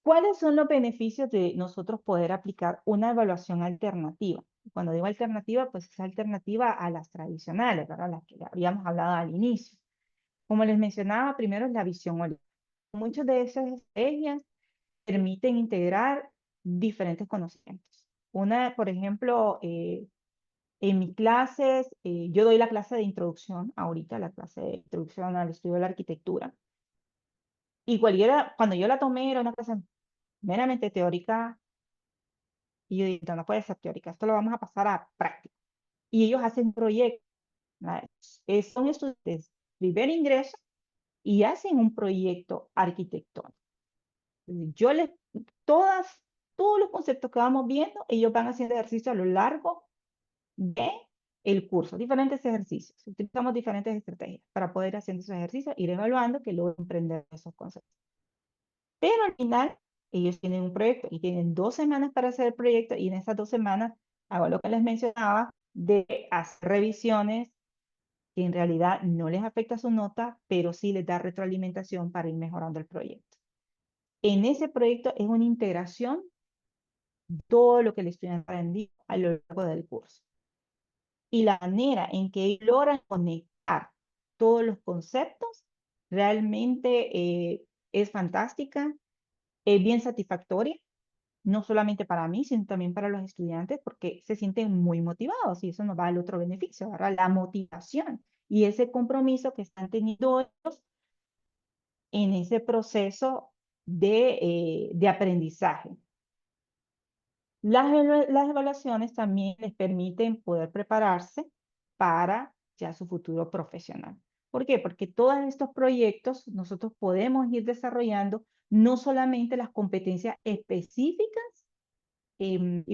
¿Cuáles son los beneficios de nosotros poder aplicar una evaluación alternativa? Cuando digo alternativa, pues es alternativa a las tradicionales, ¿verdad? Las que habíamos hablado al inicio. Como les mencionaba, primero es la visión holística. Muchas de esas estrategias permiten integrar diferentes conocimientos. Una, por ejemplo, en mis clases, yo doy la clase de introducción ahorita, la clase de introducción al estudio de la arquitectura. Y cualquiera, cuando yo la tomé, era una clase meramente teórica. Y yo digo, no puede ser teórica, esto lo vamos a pasar a práctica. Y ellos hacen proyectos. Son estudiantes primer ingreso y hacen un proyecto arquitectónico. Yo les, todos los conceptos que vamos viendo, ellos van haciendo ejercicios a lo largo de el curso, diferentes ejercicios. Utilizamos diferentes estrategias para poder hacer esos ejercicios, ir evaluando que logren aprender esos conceptos. Pero al final, ellos tienen un proyecto y tienen 2 semanas para hacer el proyecto y en esas 2 semanas hago lo que les mencionaba de hacer revisiones que en realidad no les afecta su nota, pero sí les da retroalimentación para ir mejorando el proyecto. En ese proyecto es una integración todo lo que el estudiante aprendió a lo largo del curso. Y la manera en que logran conectar todos los conceptos realmente es fantástica, es bien satisfactoria, no solamente para mí, sino también para los estudiantes, porque se sienten muy motivados y eso nos va al otro beneficio, ¿verdad? La motivación y ese compromiso que están teniendo ellos en ese proceso de aprendizaje. Las evaluaciones también les permiten poder prepararse para ya su futuro profesional. ¿Por qué? Porque todos estos proyectos nosotros podemos ir desarrollando no solamente las competencias específicas, de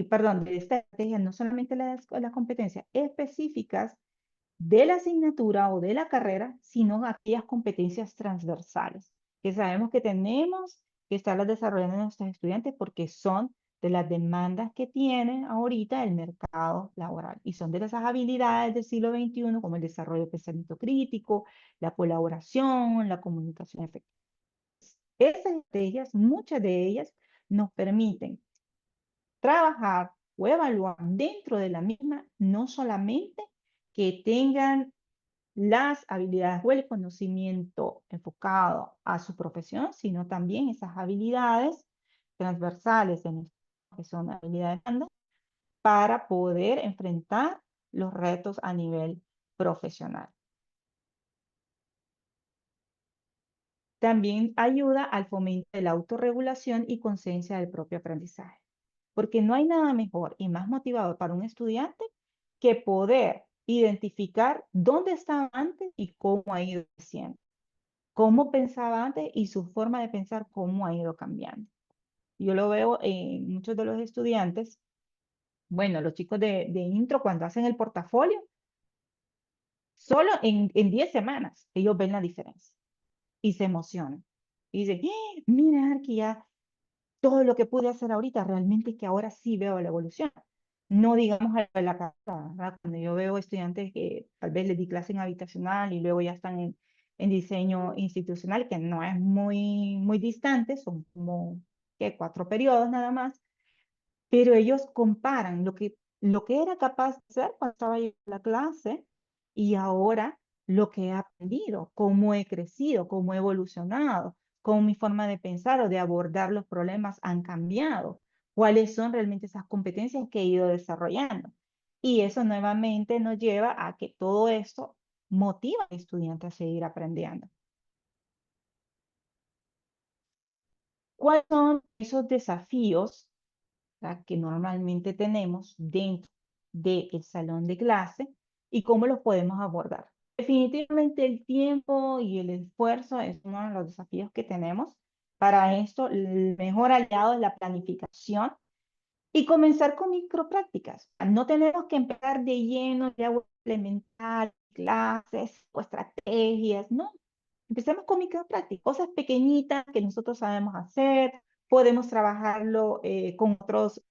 esta estrategia, no solamente las competencias específicas de la asignatura o de la carrera, sino aquellas competencias transversales que sabemos que tenemos que estarlas desarrollando nuestros estudiantes porque son de las demandas que tiene ahorita el mercado laboral y son de esas habilidades del siglo XXI como el desarrollo de pensamiento crítico, la colaboración, la comunicación efectiva. Esas estrategias, muchas de ellas, nos permiten trabajar o evaluar dentro de la misma, no solamente que tengan las habilidades o el conocimiento enfocado a su profesión, sino también esas habilidades transversales que son habilidades blandas para poder enfrentar los retos a nivel profesional. También ayuda al fomento de la autorregulación y conciencia del propio aprendizaje, porque no hay nada mejor y más motivador para un estudiante que poder identificar dónde estaba antes y cómo ha ido creciendo, cómo pensaba antes y su forma de pensar cómo ha ido cambiando. Yo lo veo en muchos de los estudiantes, bueno, los chicos de intro cuando hacen el portafolio, solo en 10 semanas ellos ven la diferencia y se emocionan. Y dicen, mira, Arqui, ya todo lo que pude hacer ahorita, realmente es que ahora sí veo la evolución. No digamos a la carrera, ¿verdad? Cuando yo veo estudiantes que tal vez les di clase en habitacional y luego ya están en diseño institucional, que no es muy distante, son como ¿qué? 4 periodos nada más, pero ellos comparan lo que era capaz de hacer cuando estaba yo en la clase y ahora lo que he aprendido, cómo he crecido, cómo he evolucionado, cómo mi forma de pensar o de abordar los problemas han cambiado, cuáles son realmente esas competencias que he ido desarrollando. Y eso nuevamente nos lleva a que todo esto motiva al estudiante a seguir aprendiendo. ¿Cuáles son esos desafíos que normalmente tenemos dentro del salón de clase y cómo los podemos abordar? Definitivamente el tiempo y el esfuerzo es uno de los desafíos que tenemos. Para esto, el mejor aliado es la planificación y comenzar con microprácticas. No tenemos que empezar de lleno ya a implementar clases o estrategias, no. Empecemos con microprácticas, cosas pequeñitas que nosotros sabemos hacer. Podemos trabajarlo con otros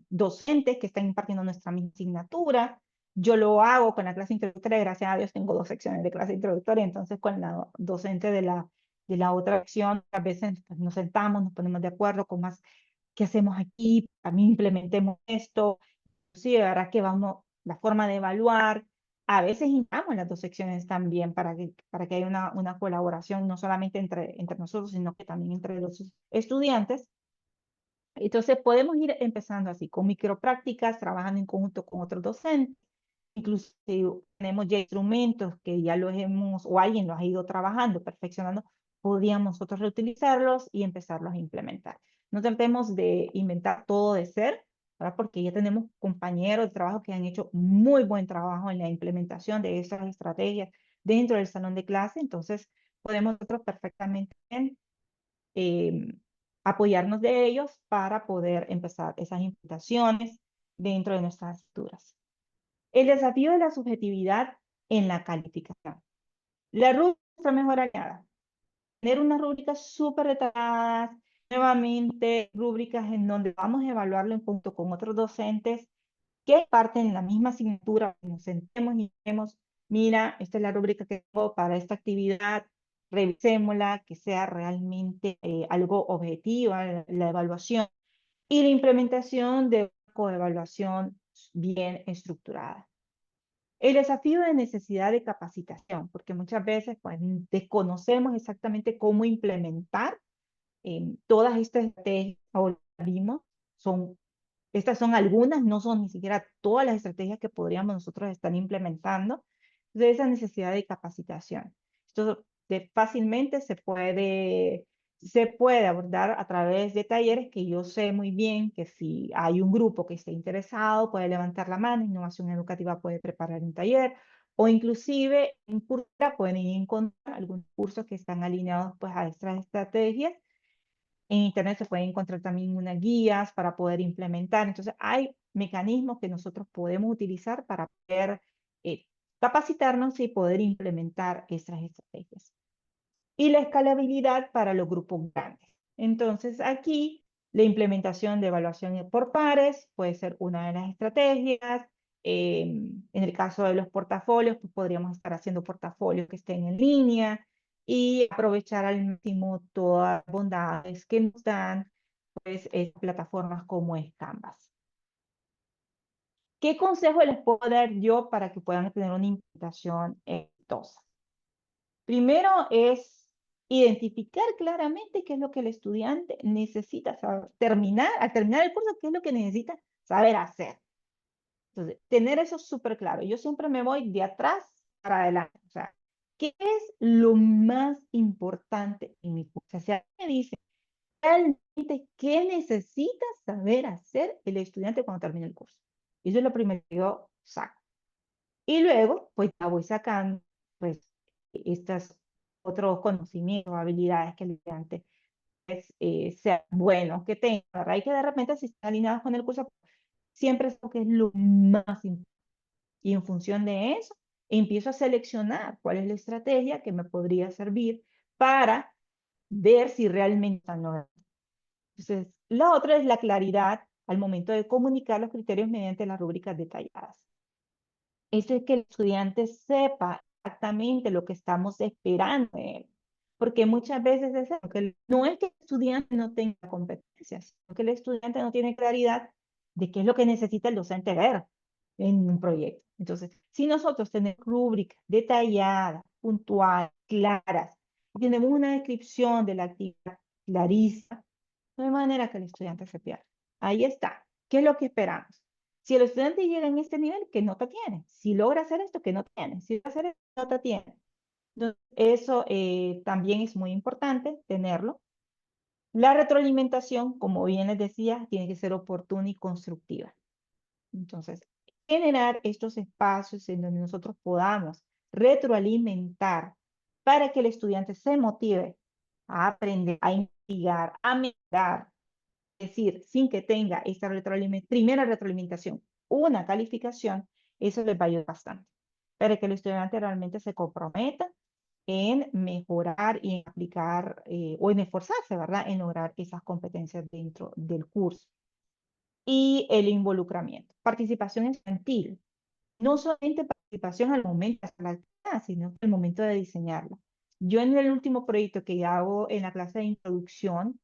docentes que están impartiendo nuestra misma asignatura. Yo lo hago con la clase introductoria, gracias a Dios tengo 2 secciones de clase introductoria, entonces con la docente de la otra sección, a veces pues, nos sentamos, nos ponemos de acuerdo con más, ¿qué hacemos aquí? También implementemos esto, sí, de verdad que vamos, la forma de evaluar, a veces juntamos las 2 secciones también para que haya una colaboración no solamente entre nosotros, sino que también entre los estudiantes. Entonces podemos ir empezando así, con microprácticas, trabajando en conjunto con otros docentes. Incluso si tenemos ya instrumentos que ya los hemos, o alguien los ha ido trabajando, perfeccionando, podríamos nosotros reutilizarlos y empezarlos a implementar. No tratemos de inventar todo de cero, ¿verdad? Porque ya tenemos compañeros de trabajo que han hecho muy buen trabajo en la implementación de esas estrategias dentro del salón de clase, entonces podemos nosotros perfectamente eh, apoyarnos de ellos para poder empezar esas implementaciones dentro de nuestras estructuras. El desafío de la subjetividad en la calificación. La rúbrica es nuestra mejor aliada. Tener unas rúbricas súper detalladas, nuevamente rúbricas en donde vamos a evaluarlo en punto con otros docentes que parten en la misma asignatura, nos sentemos y vemos, mira, esta es la rúbrica que tengo para esta actividad, revisémosla, que sea realmente algo objetiva la evaluación y la implementación de una coevaluación bien estructurada. El desafío de necesidad de capacitación, porque muchas veces pues, desconocemos exactamente cómo implementar todas estas estrategias. Ahora vimos, estas son algunas, no son ni siquiera todas las estrategias que podríamos nosotros estar implementando. De esa necesidad de capacitación. Esto fácilmente se puede abordar a través de talleres que yo sé muy bien que si hay un grupo que esté interesado, puede levantar la mano, Innovación Educativa puede preparar un taller, o inclusive en Coursera pueden encontrar algunos cursos que están alineados pues, a estas estrategias. En Internet se pueden encontrar también unas guías para poder implementar. Entonces, hay mecanismos que nosotros podemos utilizar para poder eh, capacitarnos y poder implementar estas estrategias. Y la escalabilidad para los grupos grandes. Entonces, aquí la implementación de evaluación por pares puede ser una de las estrategias. En el caso de los portafolios, pues podríamos estar haciendo portafolios que estén en línea y aprovechar al máximo todas las bondades que nos dan pues, plataformas como es Canvas. ¿Qué consejo les puedo dar yo para que puedan tener una implementación exitosa? Primero es identificar claramente qué es lo que el estudiante necesita saber. Al terminar el curso, qué es lo que necesita saber hacer. Entonces, tener eso súper claro. Yo siempre me voy de atrás para adelante. O sea, ¿qué es lo más importante en mi curso? O sea, me dice realmente qué necesita saber hacer el estudiante cuando termine el curso. Y eso es lo primero que yo saco. Y luego, pues ya voy sacando, pues, estas otros conocimientos, habilidades que el estudiante pues, sea bueno que tenga, ¿verdad? Y que de repente si están alineados con el curso, siempre es lo que es lo más importante. Y en función de eso, empiezo a seleccionar cuál es la estrategia que me podría servir para ver si realmente están logrando. Entonces, la otra es la claridad al momento de comunicar los criterios mediante las rúbricas detalladas. Eso es que el estudiante sepa exactamente lo que estamos esperando de él. Porque muchas veces es eso, que no es que el estudiante no tenga competencias, sino que el estudiante no tiene claridad de qué es lo que necesita el docente ver en un proyecto. Entonces, si nosotros tenemos rúbricas detalladas, puntuales, claras, y tenemos una descripción de la actividad clarísima, no hay manera que el estudiante se pierda. Ahí está. ¿Qué es lo que esperamos? Si el estudiante llega en este nivel, ¿qué nota tiene? Si logra hacer esto, ¿qué nota tiene? Si logra hacer esto, ¿qué nota tiene? Entonces, eso también es muy importante tenerlo. La retroalimentación, como bien les decía, tiene que ser oportuna y constructiva. Entonces, generar estos espacios en donde nosotros podamos retroalimentar para que el estudiante se motive a aprender, a investigar, a mejorar, es decir, sin que tenga esta primera retroalimentación, una calificación, eso les va a ayudar bastante, para que el estudiante realmente se comprometa en mejorar y en aplicar o en esforzarse, ¿verdad?, en lograr esas competencias dentro del curso. Y el involucramiento, participación estudiantil, no solamente participación al momento de hacer la actividad, sino al momento de diseñarla. Yo en el último proyecto que hago en la clase de introducción,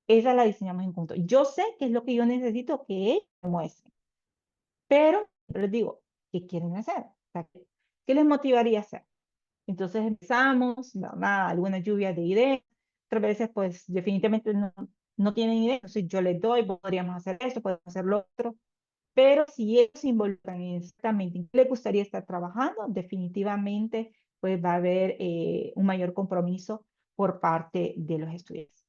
esa la diseñamos en conjunto. Yo sé qué es lo que yo necesito que ellos me muestren, pero les digo, ¿qué quieren hacer? O sea, ¿qué les motivaría a hacer? Entonces empezamos, ¿verdad? Algunas lluvias de ideas, otras veces pues definitivamente no tienen idea, entonces yo les doy, podríamos hacer esto, podemos hacer lo otro, pero si ellos se involucran exactamente en qué les gustaría estar trabajando, definitivamente pues va a haber un mayor compromiso por parte de los estudiantes.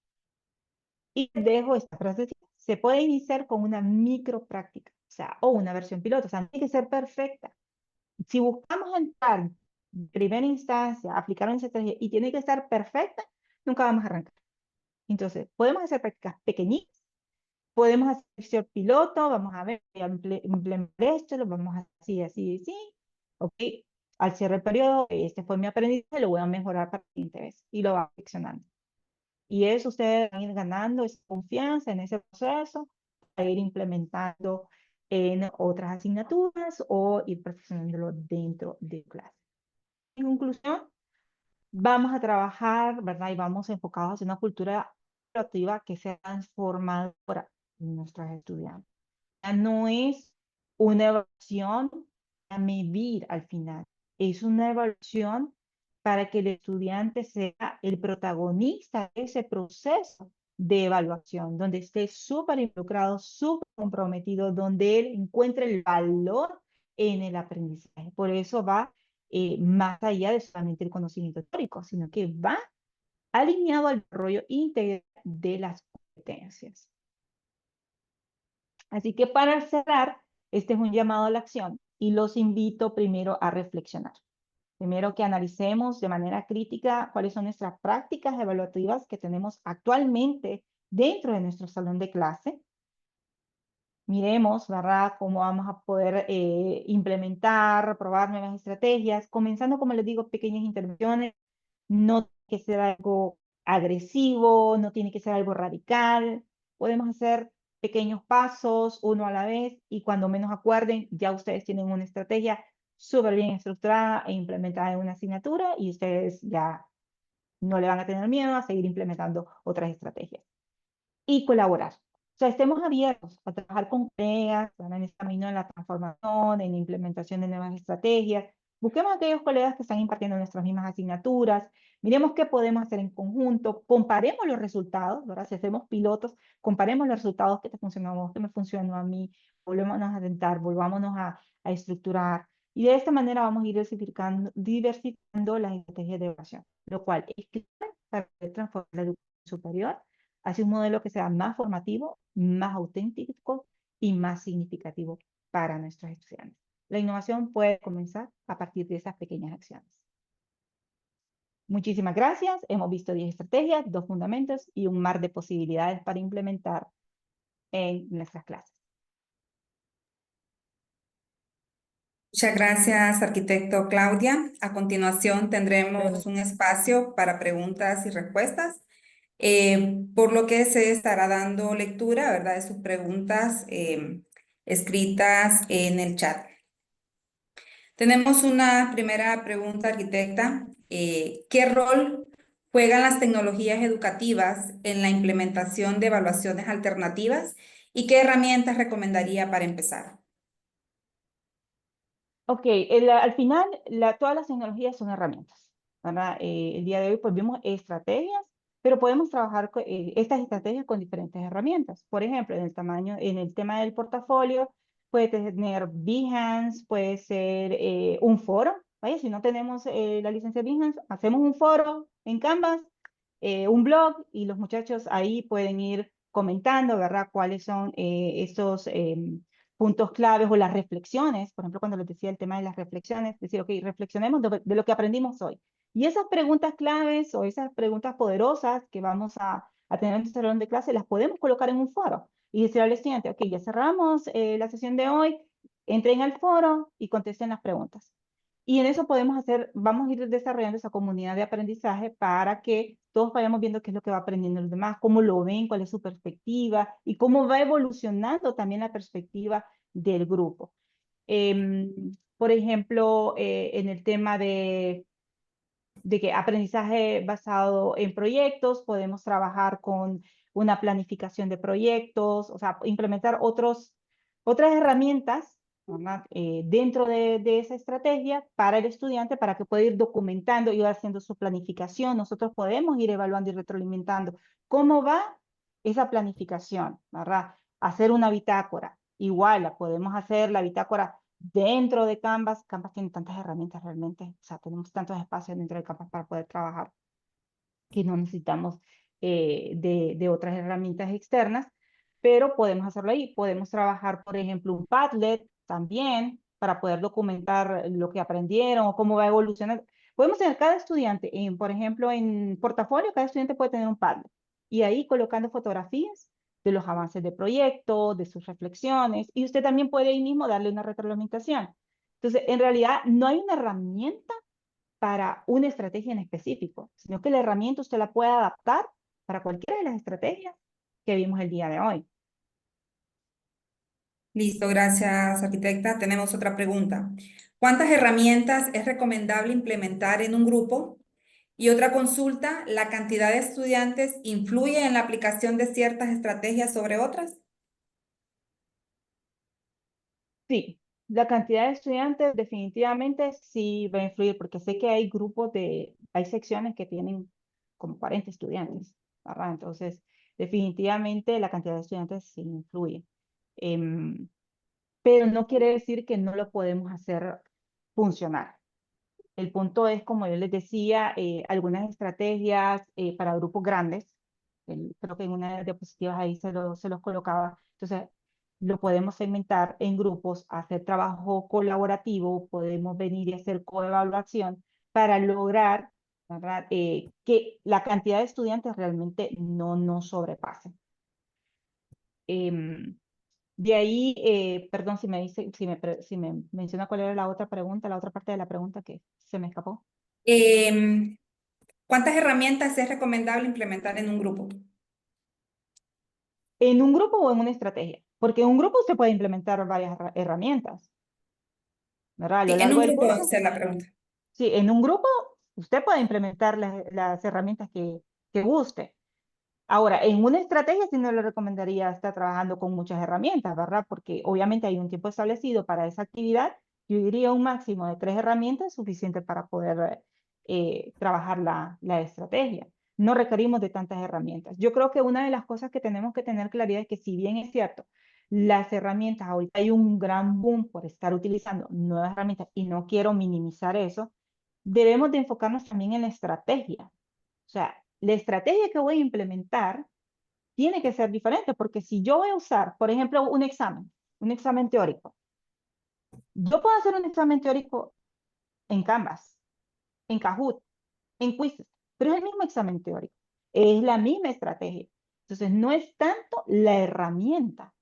Y dejo esta frase. Se puede iniciar con una micro práctica, o sea, o una versión piloto, o sea, no tiene que ser perfecta. Si buscamos entrar en primera instancia, aplicar una estrategia y tiene que estar perfecta, nunca vamos a arrancar. Entonces, podemos hacer prácticas pequeñitas, podemos hacer versión piloto, vamos a ver, voy a implementar esto, lo vamos a hacer así, así, ok. Al cierre del periodo, este fue mi aprendizaje, lo voy a mejorar para la siguiente vez y lo va seccionando. Y eso ustedes van a ir ganando esa confianza en ese proceso, para ir implementando en otras asignaturas o ir perfeccionándolo dentro de clase. En conclusión, vamos a trabajar, ¿verdad? Y vamos enfocados en una cultura creativa que sea transformadora de nuestros estudiantes. Ya no es una evaluación a medir al final, es una evaluación para que el estudiante sea el protagonista de ese proceso de evaluación, donde esté súper involucrado, súper comprometido, donde él encuentre el valor en el aprendizaje. Por eso va más allá de solamente el conocimiento teórico, sino que va alineado al desarrollo integral de las competencias. Así que para cerrar, este es un llamado a la acción y los invito primero a reflexionar. Primero que analicemos de manera crítica cuáles son nuestras prácticas evaluativas que tenemos actualmente dentro de nuestro salón de clase. Miremos, ¿verdad?, cómo vamos a poder implementar, probar nuevas estrategias, comenzando, como les digo, pequeñas intervenciones. No tiene que ser algo agresivo, no tiene que ser algo radical. Podemos hacer pequeños pasos, uno a la vez, y cuando menos acuerden, ya ustedes tienen una estrategia súper bien estructurada e implementada en una asignatura, y ustedes ya no le van a tener miedo a seguir implementando otras estrategias. Y colaborar. O sea, estemos abiertos a trabajar con colegas, van en este camino de la transformación, en la implementación de nuevas estrategias. Busquemos a aquellos colegas que están impartiendo nuestras mismas asignaturas, miremos qué podemos hacer en conjunto, comparemos los resultados, ¿verdad? Si hacemos pilotos, comparemos los resultados que te funcionó a vos, que me funcionó a mí, volvámonos a tentar, volvámonos a estructurar. Y de esta manera vamos a ir diversificando las estrategias de evaluación, lo cual es clave para poder transformar la educación superior hacia un modelo que sea más formativo, más auténtico y más significativo para nuestros estudiantes. La innovación puede comenzar a partir de esas pequeñas acciones. Muchísimas gracias. Hemos visto 10 estrategias, 2 fundamentos y un mar de posibilidades para implementar en nuestras clases. Muchas gracias, arquitecto Claudia. A continuación tendremos un espacio para preguntas y respuestas, por lo que se estará dando lectura, ¿verdad?, de sus preguntas escritas en el chat. Tenemos una primera pregunta, arquitecta. ¿Qué rol juegan las tecnologías educativas en la implementación de evaluaciones alternativas y qué herramientas recomendaría para empezar? Ok, al final todas las tecnologías son herramientas, ¿verdad? El día de hoy pues vimos estrategias, pero podemos trabajar estas estrategias con diferentes herramientas. Por ejemplo, en el tema del portafolio, puede tener Behance, puede ser un foro. Vaya, si no tenemos la licencia Behance, hacemos un foro en Canvas, un blog, y los muchachos ahí pueden ir comentando, ¿verdad?, cuáles son esos puntos claves o las reflexiones. Por ejemplo, cuando les decía el tema de las reflexiones, decir, ok, reflexionemos de lo que aprendimos hoy. Y esas preguntas claves o esas preguntas poderosas que vamos a tener en nuestro salón de clase, las podemos colocar en un foro y decir al estudiante, ok, ya cerramos la sesión de hoy, entren al foro y contesten las preguntas. Y en eso vamos a ir desarrollando esa comunidad de aprendizaje para que todos vayamos viendo qué es lo que va aprendiendo los demás, cómo lo ven, cuál es su perspectiva y cómo va evolucionando también la perspectiva del grupo. Por ejemplo, en el tema de que aprendizaje basado en proyectos, podemos trabajar con una planificación de proyectos, o sea, implementar otras herramientas, ¿verdad?, dentro de esa estrategia para el estudiante, para que pueda ir documentando y haciendo su planificación. Nosotros podemos ir evaluando y retroalimentando cómo va esa planificación, ¿verdad? Hacer una bitácora, igual la podemos hacer la bitácora dentro de Canvas. Canvas tiene tantas herramientas realmente, o sea, tenemos tantos espacios dentro de Canvas para poder trabajar que no necesitamos de otras herramientas externas, pero podemos hacerlo ahí. Podemos trabajar, por ejemplo, un Padlet también para poder documentar lo que aprendieron o cómo va a evolucionar. Podemos tener cada estudiante, por ejemplo, en portafolio, cada estudiante puede tener un Padlet y ahí colocando fotografías de los avances de proyecto, de sus reflexiones, y usted también puede ahí mismo darle una retroalimentación. Entonces, en realidad, no hay una herramienta para una estrategia en específico, sino que la herramienta usted la puede adaptar para cualquiera de las estrategias que vimos el día de hoy. Listo, gracias, arquitecta. Tenemos otra pregunta. ¿Cuántas herramientas es recomendable implementar en un grupo? Y otra consulta, ¿la cantidad de estudiantes influye en la aplicación de ciertas estrategias sobre otras? Sí, la cantidad de estudiantes definitivamente sí va a influir, porque sé que hay hay secciones que tienen como 40 estudiantes, ¿verdad? Entonces, definitivamente la cantidad de estudiantes sí influye. Em, pero no quiere decir que no lo podemos hacer funcionar. El punto es, como yo les decía, algunas estrategias para grupos grandes. Creo que en una de las diapositivas ahí se los colocaba. Entonces, lo podemos segmentar en grupos, hacer trabajo colaborativo, podemos venir y hacer coevaluación para lograr, ¿verdad? Que la cantidad de estudiantes realmente no nos sobrepase. Em, de ahí, perdón si me dice, si me menciona cuál era la otra pregunta, la otra parte de la pregunta que se me escapó. Em, ¿Cuántas herramientas es recomendable implementar en un grupo? ¿En un grupo o en una estrategia? Porque en un grupo usted puede implementar varias herramientas, ¿verdad? A lo Sí, en largo un del grupo, curso, esa es la pregunta. sí, en un grupo usted puede implementar las herramientas que guste. Ahora, en una estrategia sí no le recomendaría estar trabajando con muchas herramientas, ¿verdad? Porque obviamente hay un tiempo establecido para esa actividad. Yo diría un máximo de 3 herramientas suficiente para poder trabajar la estrategia. No requerimos de tantas herramientas. Yo creo que una de las cosas que tenemos que tener claridad es que si bien es cierto, las herramientas, ahorita hay un gran boom por estar utilizando nuevas herramientas y no quiero minimizar eso, debemos de enfocarnos también en la estrategia. O sea, la estrategia que voy a implementar tiene que ser diferente, porque si yo voy a usar, por ejemplo, un examen teórico, yo puedo hacer un examen teórico en Canvas, en Kahoot, en Quizzes, pero es el mismo examen teórico, es la misma estrategia. Entonces, no es tanto la herramienta,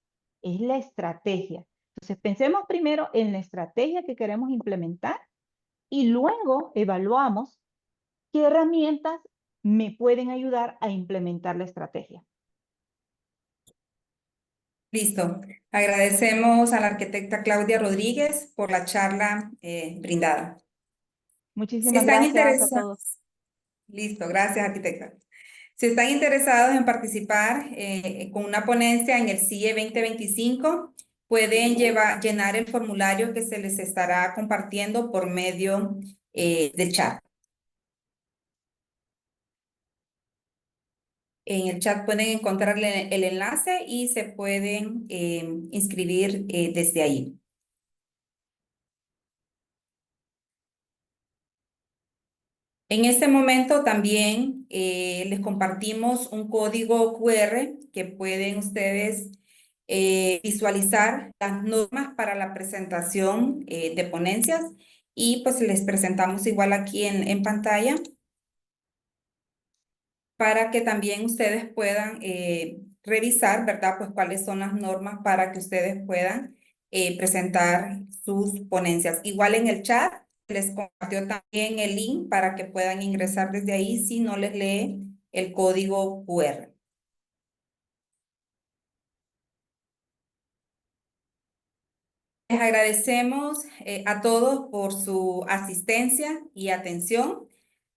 es la estrategia. Entonces, pensemos primero en la estrategia que queremos implementar y luego evaluamos qué herramientas me pueden ayudar a implementar la estrategia. Listo. Agradecemos a la arquitecta Claudia Rodríguez por la charla brindada. Si Muchísimas están gracias a todos. interesados, listo, gracias, arquitecta. Si están interesados en participar con una ponencia en el CIE 2025, pueden llenar el formulario que se les estará compartiendo por medio del chat. En el chat pueden encontrar el enlace y se pueden inscribir desde ahí. En este momento también les compartimos un código QR que pueden ustedes visualizar las normas para la presentación de ponencias y pues les presentamos igual aquí en pantalla para que también ustedes puedan revisar, ¿verdad? Pues cuáles son las normas para que ustedes puedan presentar sus ponencias. Igual en el chat les compartió también el link para que puedan ingresar desde ahí si no les lee el código QR. Les agradecemos a todos por su asistencia y atención.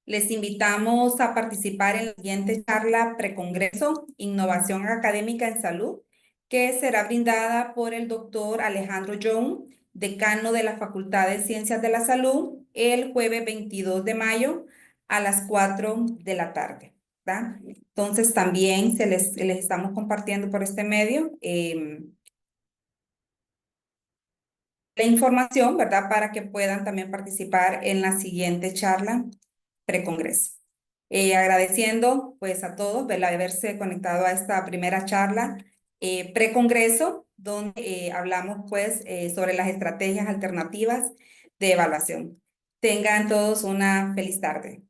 Les invitamos a participar en la siguiente charla precongreso Innovación Académica en Salud, que será brindada por el doctor Alejandro Young, decano de la Facultad de Ciencias de la Salud, el jueves 22 de mayo a las 4 de la tarde. ¿Verdad? Entonces también les estamos compartiendo por este medio la información, ¿verdad? Para que puedan también participar en la siguiente charla precongreso. Agradeciendo pues a todos de haberse conectado a esta primera charla precongreso, donde hablamos pues sobre las estrategias alternativas de evaluación. Tengan todos una feliz tarde.